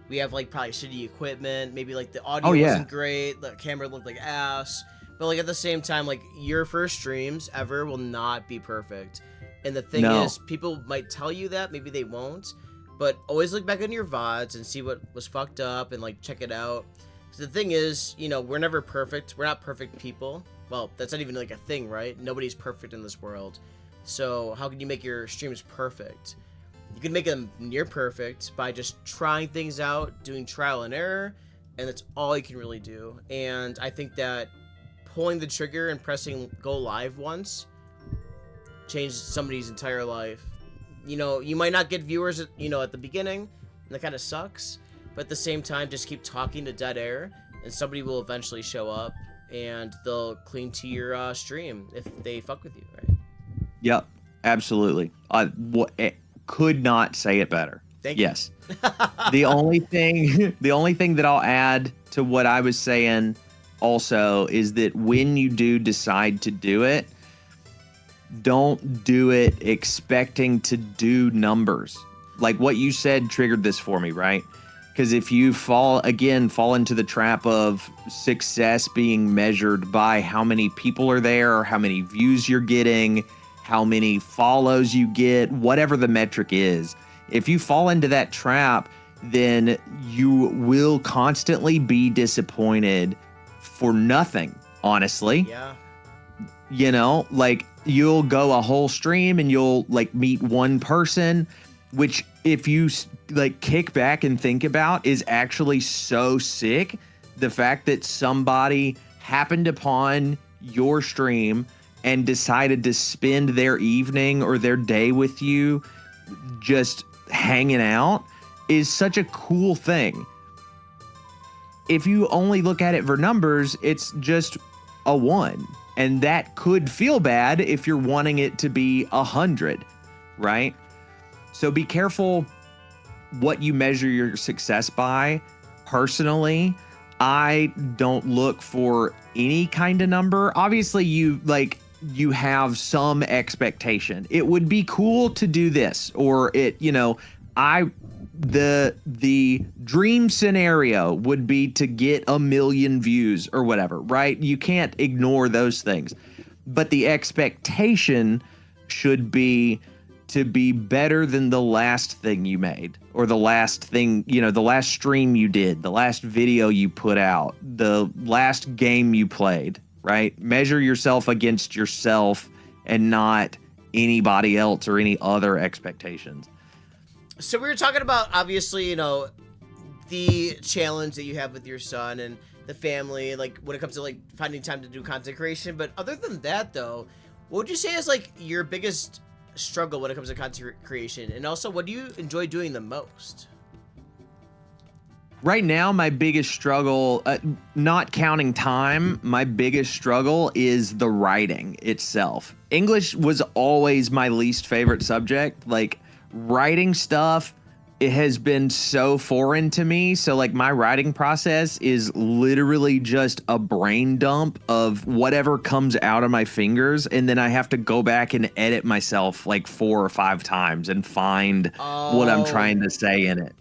S1: we have like probably shitty equipment. Maybe like the audio wasn't great. The camera looked like ass. But like at the same time, like your first streams ever will not be perfect. And the thing is, people might tell you that, maybe they won't, but always look back on your VODs and see what was fucked up and like check it out. So the thing is, you know, we're never perfect. We're not perfect people. Well, that's not even like a thing, right? Nobody's perfect in this world. So how can you make your streams perfect? You can make them near perfect by just trying things out, doing trial and error, and that's all you can really do. And I think that pulling the trigger and pressing go live once changed somebody's entire life. You know, you might not get viewers, at the beginning, and that kind of sucks. But at the same time, just keep talking to dead air, and somebody will eventually show up, and they'll cling to your stream if they fuck with you, right?
S2: Yep, absolutely. Could not say it better.
S1: Thank you.
S2: Yes. the only thing that I'll add to what I was saying also is that when you do decide to do it, don't do it expecting to do numbers. Like what you said triggered this for me, right? Because if you fall into the trap of success being measured by how many people are there, or how many views you're getting, how many follows you get, whatever the metric is, if you fall into that trap, then you will constantly be disappointed for nothing, honestly.
S1: Yeah.
S2: You know, like you'll go a whole stream and you'll like meet one person, which if you like kick back and think about is actually so sick. The fact that somebody happened upon your stream and decided to spend their evening or their day with you just hanging out is such a cool thing. If you only look at it for numbers, it's just a 1. And that could feel bad if you're wanting it to be 100, right? So be careful what you measure your success by. Personally, I don't look for any kind of number. Obviously, you have some expectation. It would be cool to do this, or the dream scenario would be to get 1 million views or whatever, right? You can't ignore those things. But the expectation should be to be better than the last thing you made, or the last thing, the last stream you did, the last video you put out, the last game you played, right? Measure yourself against yourself and not anybody else or any other expectations.
S1: So we were talking about, obviously, the challenge that you have with your son and the family, like when it comes to like finding time to do content creation. But other than that, though, what would you say is like your biggest struggle when it comes to content creation? And also, what do you enjoy doing the most?
S2: Right now, my biggest struggle, not counting time, my biggest struggle is the writing itself. English was always my least favorite subject. Like, writing stuff, it has been so foreign to me. So like my writing process is literally just a brain dump of whatever comes out of my fingers, and then I have to go back and edit myself like 4 or 5 times and find what I'm trying to say in it,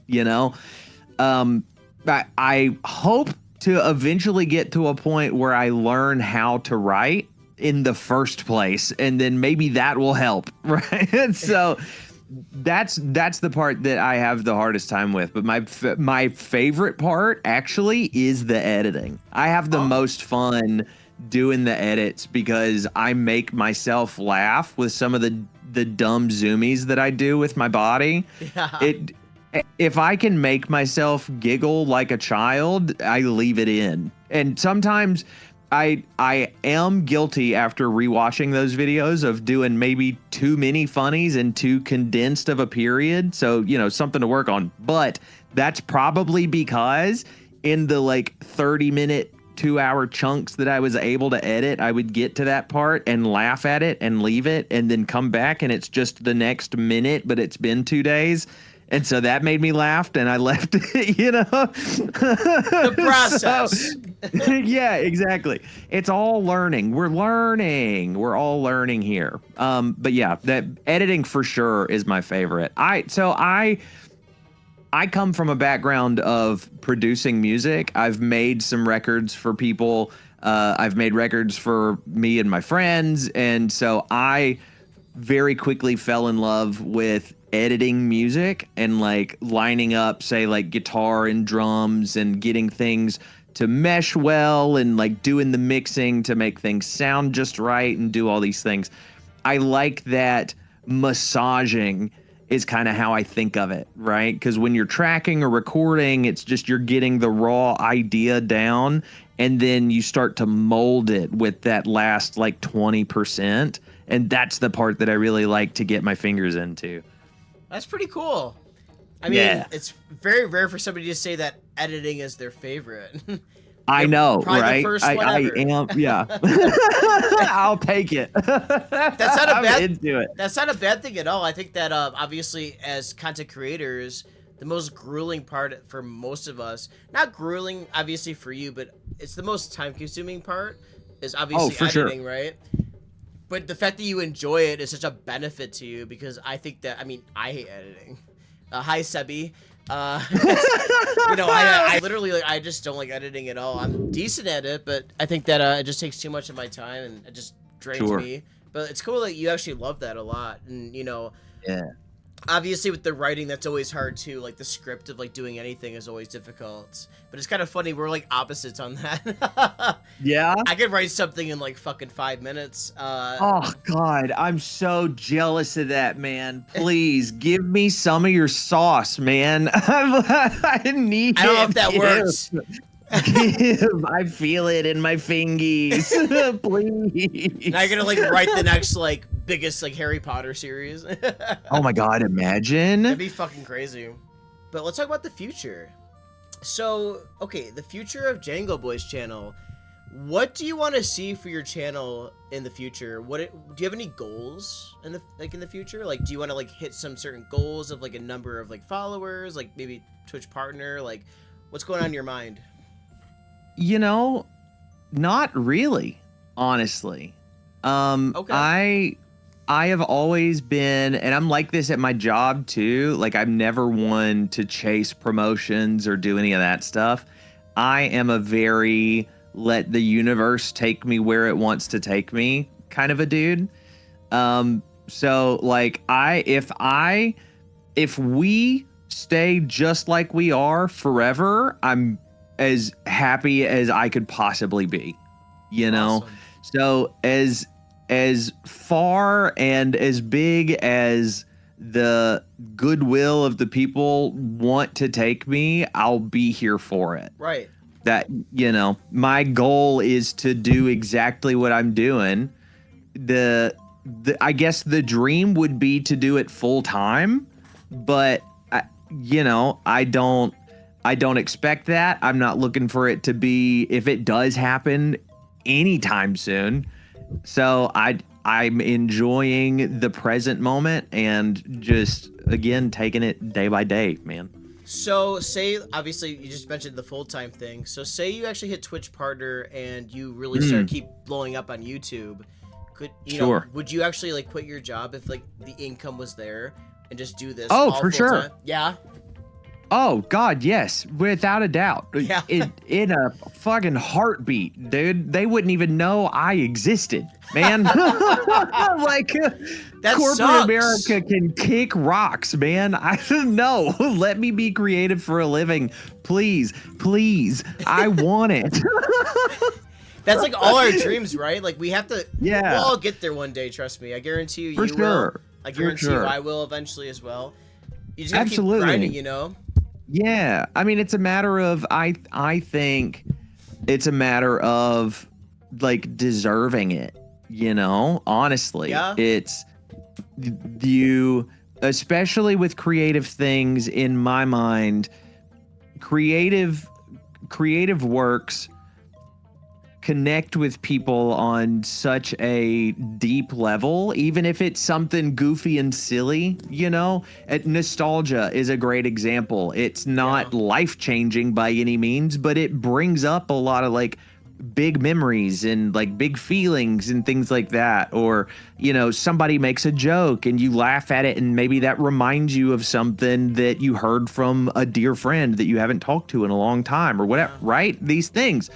S2: I hope to eventually get to a point where I learn how to write in the first place, and then maybe that will help, right? And so that's the part that I have the hardest time with. But my favorite part actually is the editing. I have the most fun doing the edits because I make myself laugh with some of the dumb zoomies that I do with my body. Yeah. If I can make myself giggle like a child, I leave it in. And sometimes I am guilty after rewatching those videos of doing maybe too many funnies and too condensed of a period. So, something to work on. But that's probably because in the like 30-minute, 2-hour chunks that I was able to edit, I would get to that part and laugh at it and leave it and then come back and it's just the next minute, but it's been 2 days. And so that made me laugh, and I left it, The
S1: process.
S2: So, yeah, exactly. It's all learning. We're learning. We're all learning here. But yeah, that editing for sure is my favorite. I come from a background of producing music. I've made some records for people. I've made records for me and my friends. And so I very quickly fell in love with editing music and like lining up, say, like guitar and drums and getting things to mesh well and like doing the mixing to make things sound just right and do all these things. I like that massaging is kind of how I think of it, right? Because when you're tracking or recording, it's just you're getting the raw idea down, and then you start to mold it with that last like 20%. And that's the part that I really like to get my fingers into.
S1: That's pretty cool. I mean, it's very rare for somebody to say that editing is their favorite.
S2: I know,
S1: probably
S2: right?
S1: The first one ever.
S2: I am, yeah. I'll take it.
S1: That's not a bad.
S2: Into it.
S1: That's not a bad thing at all. I think that obviously, as content creators, the most grueling part for most of us, not grueling obviously for you, but it's the most time-consuming part, is obviously editing, right? But the fact that you enjoy it is such a benefit to you, because I think that, I mean, I hate editing. Hi, Sebi. You know, I literally, like, I just don't like editing at all. I'm decent at it, but I think that it just takes too much of my time, and it just drains me. But it's cool that you actually love that a lot. And, you know, obviously with the writing, that's always hard too. Like, the script of like doing anything is always difficult. But it's kind of funny, we're like opposites on that.
S2: Yeah.
S1: I could write something in like fucking 5 minutes.
S2: Oh God, I'm so jealous of that, man. Please give me some of your sauce, man. I need
S1: I don't know if that works.
S2: I feel it in my fingies. Please.
S1: Now you're gonna like write the next like biggest like Harry Potter series.
S2: Oh my God, imagine.
S1: That'd be fucking crazy. But let's talk about the future. So, okay, the future of JangleBoy's channel. What do you want to see for your channel in the future? Do you have any goals in the future? Like, do you want to like hit some certain goals of like a number of like followers, like maybe Twitch partner? Like, what's going on in your mind?
S2: You know, not really, honestly.
S1: Okay.
S2: I have always been, and I'm like this at my job too. Like, I've never one to chase promotions or do any of that stuff. I am a very let the universe take me where it wants to take me kind of a dude. So like if we stay just like we are forever, I'm as happy as I could possibly be, you know?
S1: Awesome.
S2: So as far and as big as the goodwill of the people want to take me, I'll be here for it.
S1: Right.
S2: That, you know, my goal is to do exactly what I'm doing. I guess the dream would be to do it full time, but you know, I don't expect that. I'm not looking for it to be, if it does happen, anytime soon. So I'm enjoying the present moment and just, again, taking it day by day, man.
S1: So say, obviously you just mentioned the full-time thing. So say you actually hit Twitch partner and you really start keep blowing up on YouTube. Could you know, would you actually like quit your job if like the income was there and just do this?
S2: Oh, for sure.
S1: Time? Yeah.
S2: Oh God, yes, without a doubt.
S1: Yeah.
S2: In a fucking heartbeat, dude. They wouldn't even know I existed, man. Like,
S1: that
S2: corporate
S1: sucks.
S2: America can kick rocks, man. I don't know. Let me be creative for a living, please, please. I want it.
S1: That's like all our dreams, right? Like, we have to.
S2: Yeah.
S1: We'll all get there one day. Trust me. I guarantee you.
S2: For
S1: you
S2: sure.
S1: will. I guarantee you, I will eventually as well. You just gotta
S2: Absolutely.
S1: keep grinding, you know.
S2: Yeah, I mean, it's a matter of I think it's a matter of like deserving it, you know, honestly.
S1: Yeah.
S2: It's you, especially with creative things, in my mind, creative works connect with people on such a deep level, even if it's something goofy and silly, you know. Nostalgia is a great example. It's not life-changing by any means, but it brings up a lot of like big memories and like big feelings and things like that. Or, you know, somebody makes a joke and you laugh at it, and maybe that reminds you of something that you heard from a dear friend that you haven't talked to in a long time or whatever, right? These things.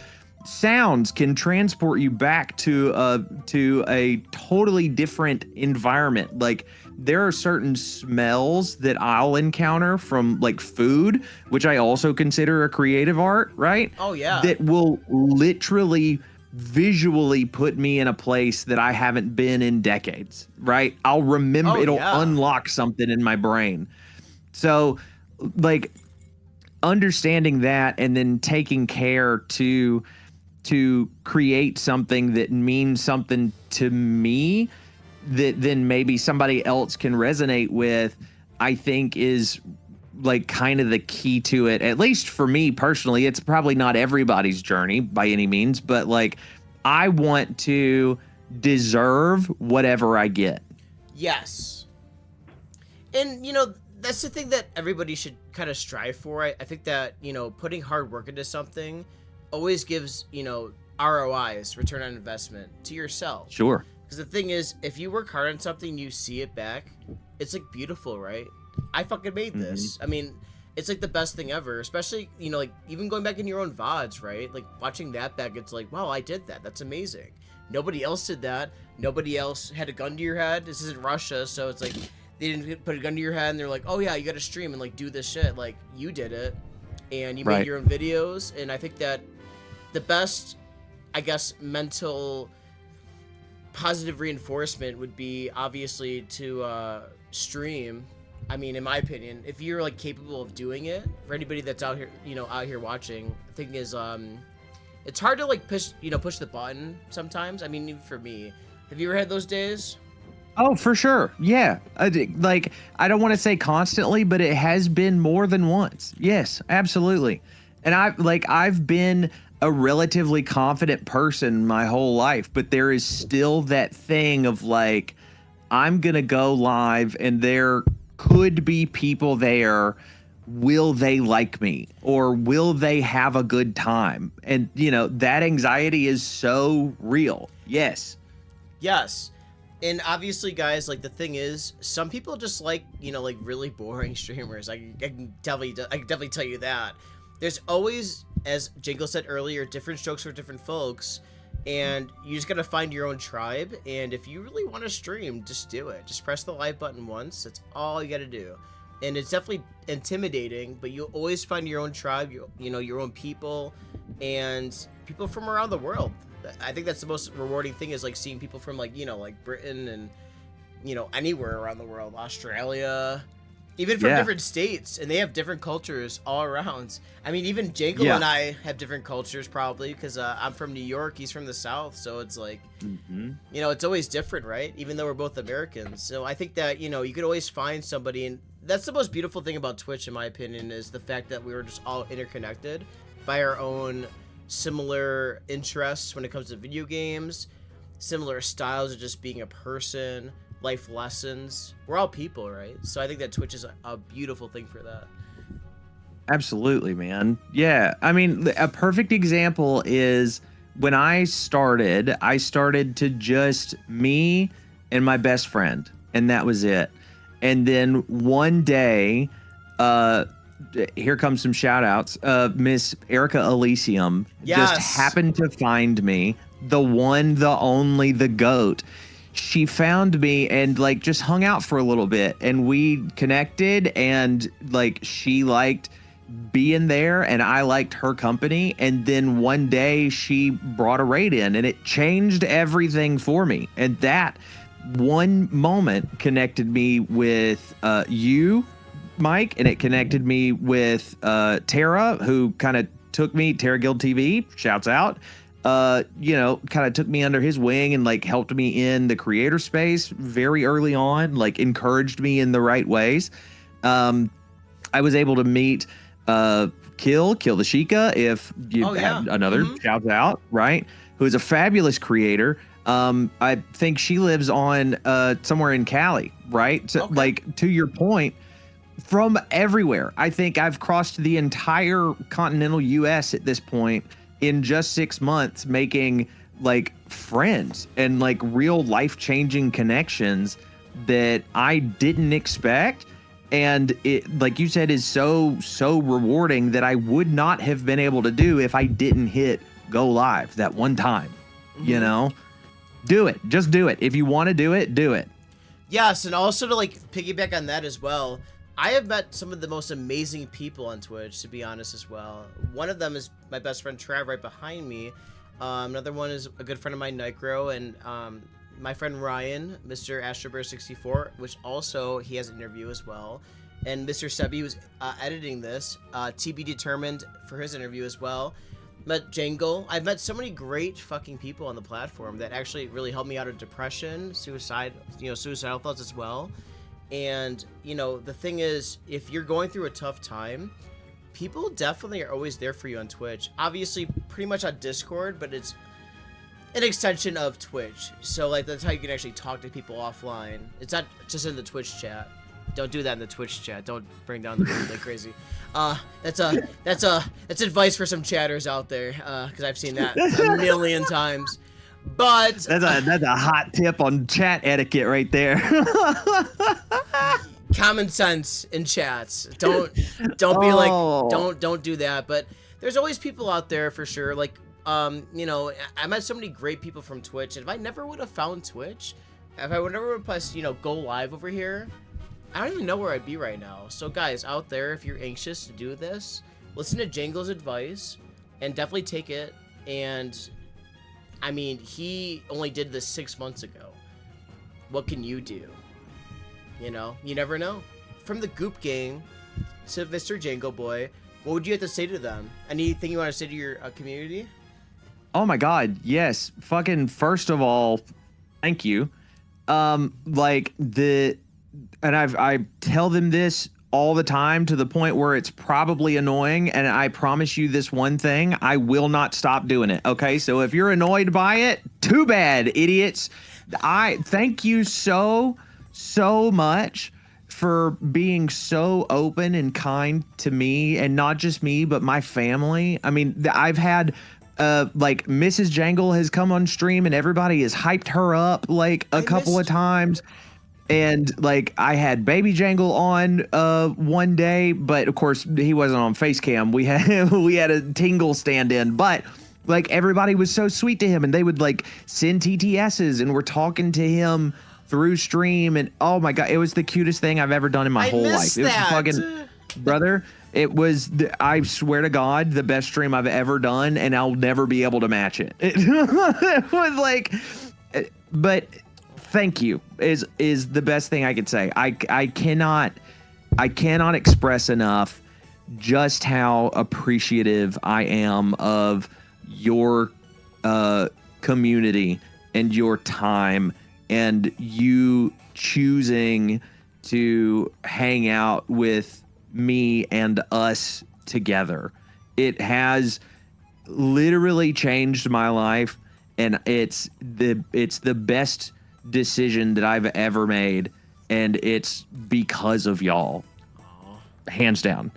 S2: Sounds can transport you back to a totally different environment. Like, there are certain smells that I'll encounter from like food, which I also consider a creative art, right?
S1: Oh yeah.
S2: That will literally visually put me in a place that I haven't been in decades, right? I'll remember, it'll unlock something in my brain. So like understanding that and then taking care to create something that means something to me that then maybe somebody else can resonate with, I think is like kind of the key to it. At least for me personally, it's probably not everybody's journey by any means, but like I want to deserve whatever I get.
S1: Yes. And, you know, that's the thing that everybody should kind of strive for. I think that, you know, putting hard work into something always gives, you know, ROIs, return on investment, to yourself.
S2: Sure.
S1: Because the thing is, if you work hard on something, you see it back, it's like beautiful, right? I fucking made this. I mean, it's like the best thing ever, especially, you know, like even going back in your own VODs, right? Like watching that back, it's like, wow, I did that. That's amazing. Nobody else did that. Nobody else had a gun to your head. This isn't Russia, so it's like they didn't put a gun to your head and they're like, oh yeah, you got to stream and like do this shit. Like you did it, and you made your own videos. And I think that the best, I guess, mental positive reinforcement would be obviously to stream. I mean, in my opinion, if you're like capable of doing it, for anybody that's out here, you know, out here watching, the thing is, it's hard to like push the button sometimes. I mean, even for me, have you ever had those days?
S2: Oh, for sure. Yeah. Like, I don't want to say constantly, but it has been more than once. Yes, absolutely. And I've been a relatively confident person my whole life, but there is still that thing of like, I'm going to go live and there could be people there. Will they like me or will they have a good time? And, you know, that anxiety is so real. Yes.
S1: Yes. And obviously, guys, like the thing is, some people just like, you know, like really boring streamers. I can definitely tell you that. There's always, as Jangle said earlier, different strokes for different folks, and you just gotta find your own tribe. And if you really want to stream, just do it. Just press the like button once. That's all you gotta do. And it's definitely intimidating, but you'll always find your own tribe. You know, your own people, and people from around the world. I think that's the most rewarding thing, is like seeing people from like, you know, like Britain and, you know, anywhere around the world, Australia, even from different states, and they have different cultures all around. I mean, even Jangle and I have different cultures probably, because I'm from New York, he's from the South, so it's like, you know, it's always different, right? Even though we're both Americans. So I think that, you know, you could always find somebody, and that's the most beautiful thing about Twitch, in my opinion, is the fact that we were just all interconnected by our own similar interests when it comes to video games, similar styles of just being a person, life lessons. We're all people, right? So I think that Twitch is a beautiful thing for that.
S2: Absolutely, man. Yeah. I mean, a perfect example is when I started to just me and my best friend, and that was it. And then one day, here comes some shout outs. Miss Erica Elysium just happened to find me. The one, the only, the GOAT. She found me and like just hung out for a little bit, and we connected, and like she liked being there and I liked her company. And then one day she brought a raid in and it changed everything for me. And that one moment connected me with you, Mike, and it connected me with Tara, who kind of took me, Tara Guild TV, shouts out, you know, kind of took me under his wing and like helped me in the creator space very early on, like encouraged me in the right ways. I was able to meet Kill the Sheikah, if you have another shouts out, right, who is a fabulous creator. I think she lives on somewhere in Cali, right? So, like, to your point, from everywhere. I think I've crossed the entire continental US at this point in just 6 months, making like friends and like real life-changing connections that I didn't expect. And it, like you said, is so rewarding that I would not have been able to do if I didn't hit go live that one time. You know, do it. Just do it. If you want to do it, do it.
S1: Yes, and also to like piggyback on that as well, I have met some of the most amazing people on Twitch, to be honest, as well. One of them is my best friend Trav right behind me. Another one is a good friend of mine, Nigro, and my friend Ryan, Mr. Astrobear64, which also he has an interview as well. And Mr. Sebi, who's editing this, to be determined for his interview as well. Met Jangle. I've met so many great fucking people on the platform that actually really helped me out of depression, suicidal thoughts as well. And, the thing is, if you're going through a tough time, people definitely are always there for you on Twitch. Obviously, pretty much on Discord, but it's an extension of Twitch. So, like, that's how you can actually talk to people offline. It's not just in the Twitch chat. Don't do that in the Twitch chat. Don't bring down the mood like crazy. That's advice for some chatters out there, because I've seen that a million times. But
S2: that's a hot tip on chat etiquette right there.
S1: Common sense in chats. Don't be like, don't do that. But there's always people out there for sure. Like, I met so many great people from Twitch, and if I never would have found Twitch, if I would never press, go live over here, I don't even know where I'd be right now. So guys out there, if you're anxious to do this, listen to Jangle's advice and definitely take it. And I mean, he only did this 6 months ago. What can you do? You never know. From the Goop Gang to Mr. JangleBoy, what would you have to say to them? Anything you want to say to your community?
S2: Oh my God, yes. Fucking first of all, thank you. And I tell them this all the time to the point where it's probably annoying, and I promise you this one thing, I will not stop doing it. Okay, so if you're annoyed by it, too bad, idiots. I thank you so much for being so open and kind to me, and not just me, but my family. I mean, I've had like Mrs. Jangle has come on stream and everybody has hyped her up like a couple of times. And like I had Baby Jangle on one day, but of course he wasn't on face cam. We had a Tingle stand in, but like everybody was so sweet to him, and they would like send TTSs and we're talking to him through stream, and oh my God, it was the cutest thing I've ever done in my whole life. It was fucking brother. It was, I swear to God, the best stream I've ever done, and I'll never be able to match it. It was like, but thank you is the best thing I could say. I cannot express enough just how appreciative I am of your community and your time and you choosing to hang out with me and us together. It has literally changed my life, and it's the best decision that I've ever made, and it's because of y'all. Hands down.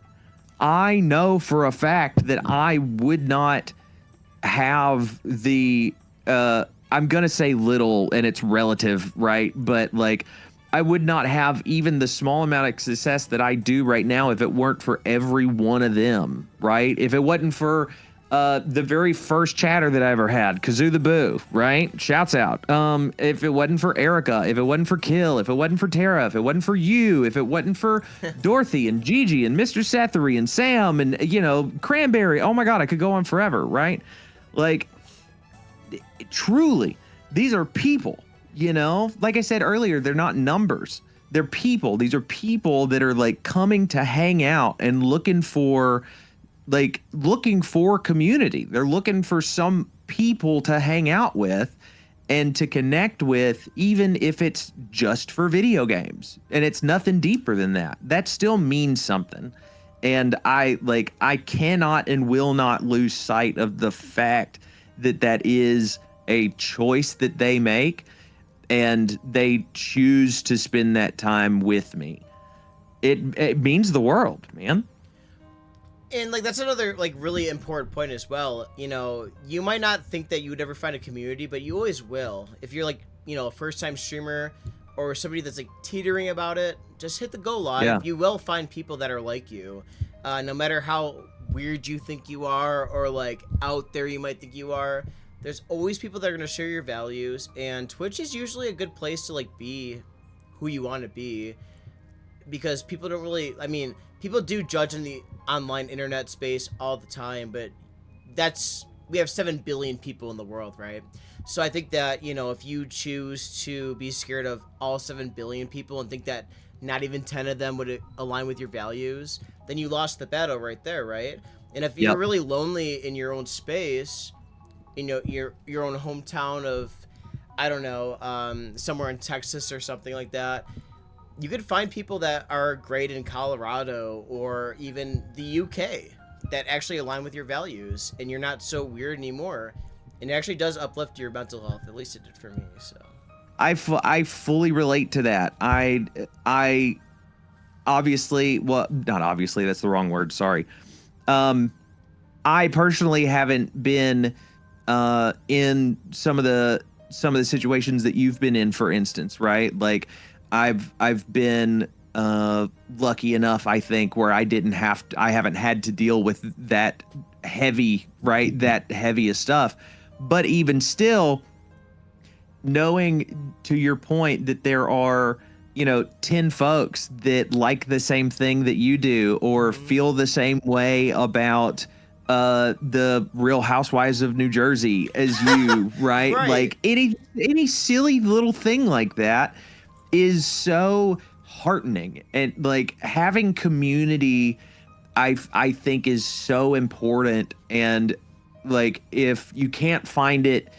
S2: I know for a fact that I would not have the I'm gonna say little, and it's relative, right? But like, I would not have even the small amount of success that I do right now if it weren't for every one of them, right? If it wasn't for the very first chatter that I ever had, Kazoo the Boo, right? Shouts out. If it wasn't for Erica, if it wasn't for Kill, if it wasn't for Tara, if it wasn't for you, if it wasn't for Dorothy and Gigi and Mr. Sethery and Sam and, Cranberry. Oh my God, I could go on forever, right? Like, truly, these are people, Like I said earlier, they're not numbers. They're people. These are people that are like coming to hang out and looking for community. They're looking for some people to hang out with and to connect with, even if it's just for video games. And it's nothing deeper than that. That still means something. And I cannot and will not lose sight of the fact that that is a choice that they make, and they choose to spend that time with me. It means the world, man.
S1: And like that's another like really important point as well. You might not think that you would ever find a community, but you always will. If you're like, a first-time streamer or somebody that's like teetering about it, just hit the go live. Yeah. You will find people that are like you. No matter how weird you think you are or like out there you might think you are, there's always people that are going to share your values, and Twitch is usually a good place to like be who you want to be, because people don't really, people do judge in the online internet space all the time, but that's we have 7 billion people in the world, right? So I think that, you know, if you choose to be scared of all 7 billion people and think that not even 10 of them would align with your values, then you lost the battle right there, right? And if you're
S2: Yep.
S1: really lonely in your own space, you know, your own hometown of, I don't know, somewhere in Texas or something like that, you could find people that are great in Colorado or even the UK that actually align with your values, and you're not so weird anymore. And it actually does uplift your mental health. At least it did for me. So
S2: I fully relate to that. I obviously, well, not obviously, that's the wrong word. Sorry. I personally haven't been in some of the situations that you've been in, for instance, right? Like I've been lucky enough, I think, where I haven't had to deal with that heavy, right? That heaviest stuff. But even still, knowing, to your point, that there are, 10 folks that like the same thing that you do or feel the same way about the Real Housewives of New Jersey as you, right?
S1: Right.
S2: Like any silly little thing like that is so heartening. And like having community, I think, is so important. And like if you can't find it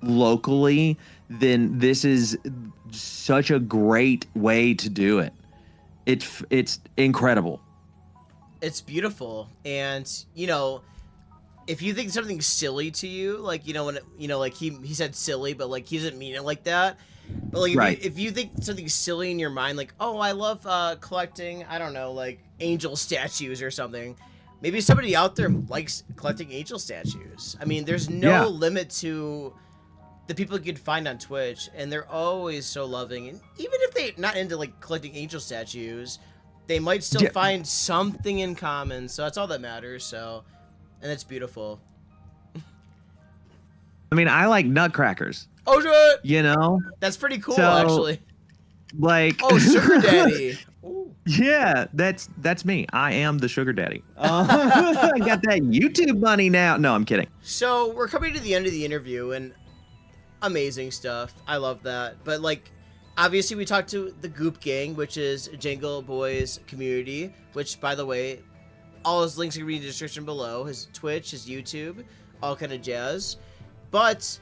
S2: locally, then this is such a great way to do it. It's incredible.
S1: It's beautiful. And, you know, if you think something's silly to you, like, you know, when, like he said silly, but like he doesn't mean it like that. But like,
S2: Right.
S1: if you think something's silly in your mind, like, oh, I love collecting, I don't know, like angel statues or something. Maybe somebody out there likes collecting angel statues. I mean, there's no
S2: Yeah.
S1: limit to the people you can find on Twitch, and they're always so loving. And even if they're not into like collecting angel statues, they might still
S2: Yeah.
S1: find something in common. So that's all that matters. So, and it's beautiful.
S2: I mean, I like nutcrackers,
S1: Oh shit!
S2: That's
S1: pretty cool,
S2: So-
S1: actually.
S2: like
S1: Oh, sugar daddy. Ooh.
S2: Yeah, that's me. I am the sugar daddy. I got that YouTube money now. No, I'm kidding.
S1: So we're coming to the end of the interview, and amazing stuff. I love that. But like, obviously, we talked to the Goop Gang, which is JangleBoy's community. Which, by the way, all his links are gonna be in the description below. His Twitch, his YouTube, all kind of jazz. But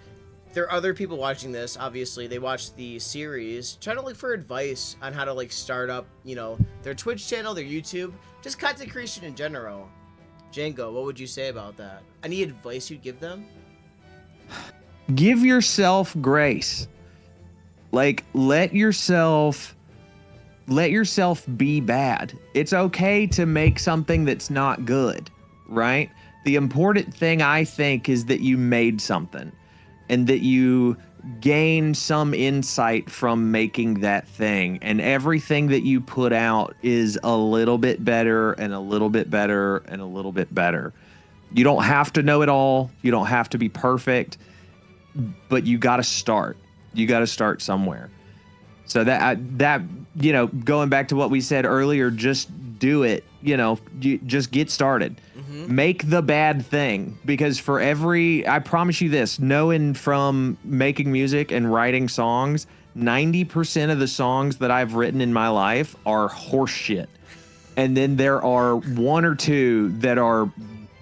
S1: there are other people watching this. Obviously, they watch the series, trying to look for advice on how to like start up, their Twitch channel, their YouTube, just content creation in general. Django, what would you say about that? Any advice you'd give them?
S2: Give yourself grace. Like let yourself be bad. It's okay to make something that's not good, right? The important thing, I think, is that you made something and that you gain some insight from making that thing. And everything that you put out is a little bit better and a little bit better and a little bit better. You don't have to know it all. You don't have to be perfect, but you got to start. You got to start somewhere. So that, going back to what we said earlier, just do it. You just get started. Make the bad thing, because I promise you this, knowing from making music and writing songs, 90% of the songs that I've written in my life are horse shit. And then there are one or two that are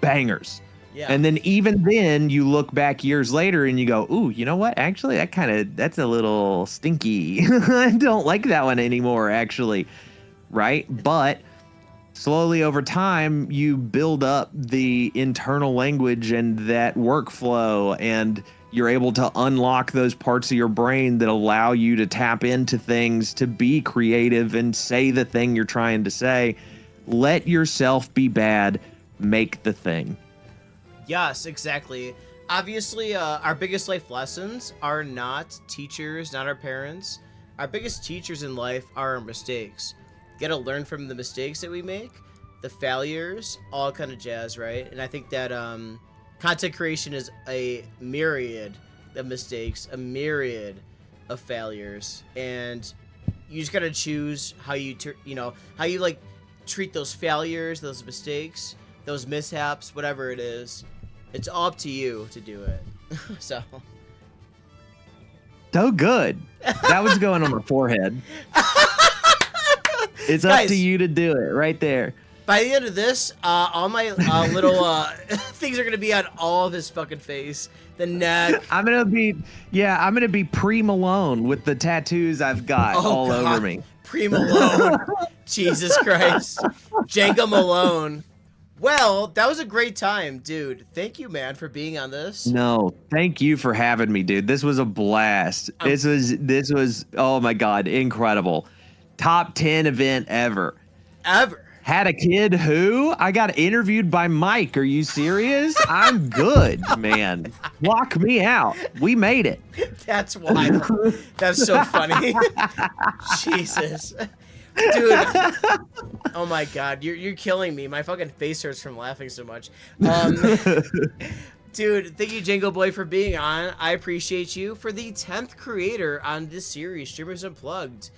S2: bangers.
S1: Yeah.
S2: And then even then you look back years later and you go, ooh, you know what? Actually, that's a little stinky. I don't like that one anymore, actually. Right? But slowly over time, you build up the internal language and that workflow, and you're able to unlock those parts of your brain that allow you to tap into things, to be creative and say the thing you're trying to say. Let yourself be bad. Make the thing.
S1: Yes, exactly. Obviously, our biggest life lessons are not teachers, not our parents. Our biggest teachers in life are our mistakes. Got to learn from the mistakes that we make, the failures, all kind of jazz, right? And I think that content creation is a myriad of mistakes, a myriad of failures, and you just got to choose how you treat those failures, those mistakes, those mishaps, whatever it is. It's all up to you to do it. So
S2: good. That was going on my forehead. It's up to you to do it right there.
S1: By the end of this, all my little things are gonna be on all of his fucking face, the neck.
S2: I'm gonna be pre-Malone with the tattoos I've got all over me.
S1: Pre-Malone. Jesus Christ. Django Malone. Well, that was a great time, dude. Thank you, man, for being on this.
S2: No, thank you for having me, dude. This was a blast. This was oh my god, incredible. Top 10 event ever.
S1: Ever.
S2: Had a kid who I got interviewed by Mike. Are you serious? I'm good, man. Block me out. We made it.
S1: That's wild. That's so funny. Jesus. Dude. Oh my god, you're killing me. My fucking face hurts from laughing so much. Dude, thank you, JangleBoy, for being on. I appreciate you. For the 10th creator on this series, Streamers Unplugged.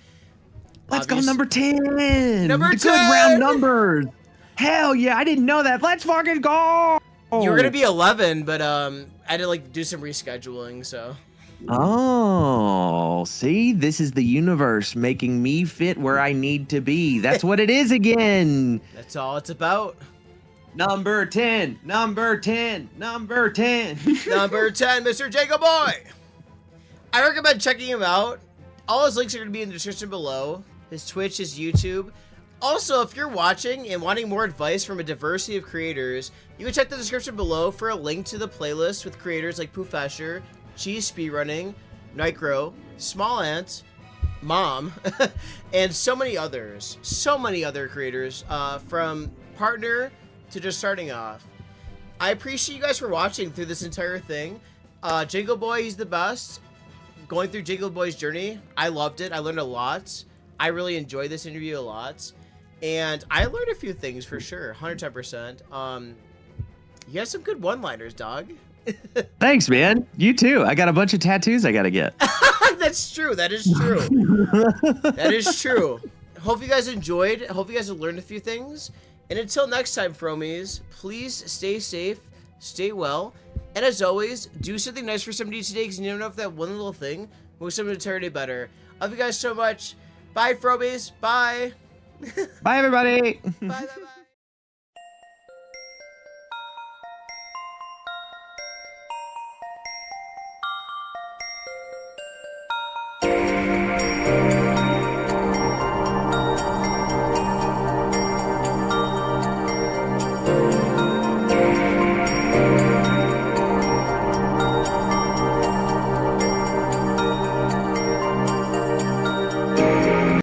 S2: Let's go number 10.
S1: Number 10.
S2: Good round numbers. Hell yeah, I didn't know that. Let's fucking go.
S1: You were gonna be 11, but I had to like do some rescheduling, so.
S2: Oh, see, this is the universe making me fit where I need to be. That's what it is again.
S1: That's all it's about.
S2: Number 10, number 10, number 10.
S1: Number 10, Mr. JangleBoy. I recommend checking him out. All his links are going to be in the description below. His Twitch, his YouTube. Also, if you're watching and wanting more advice from a diversity of creators, you can check the description below for a link to the playlist with creators like Poofesher, Cheese Speedrunning, Nightgrow, Small Ant, Mom, and so many others. So many other creators, from partner to just starting off. I appreciate you guys for watching through this entire thing. JangleBoy, he's the best. Going through JangleBoy's journey, I loved it. I learned a lot. I really enjoyed this interview a lot. And I learned a few things for sure, 110%. You have some good one-liners, dog.
S2: Thanks, man. You too. I got a bunch of tattoos I gotta get.
S1: That's true. That is true. That is true. Hope you guys enjoyed. Hope you guys have learned a few things. And until next time, Fromies, please stay safe, stay well, and as always, do something nice for somebody today, because you never know if that one little thing will somebody turn it better. Love you guys so much. Bye, Fromies. Bye.
S2: Bye, everybody.
S1: Bye, bye, bye.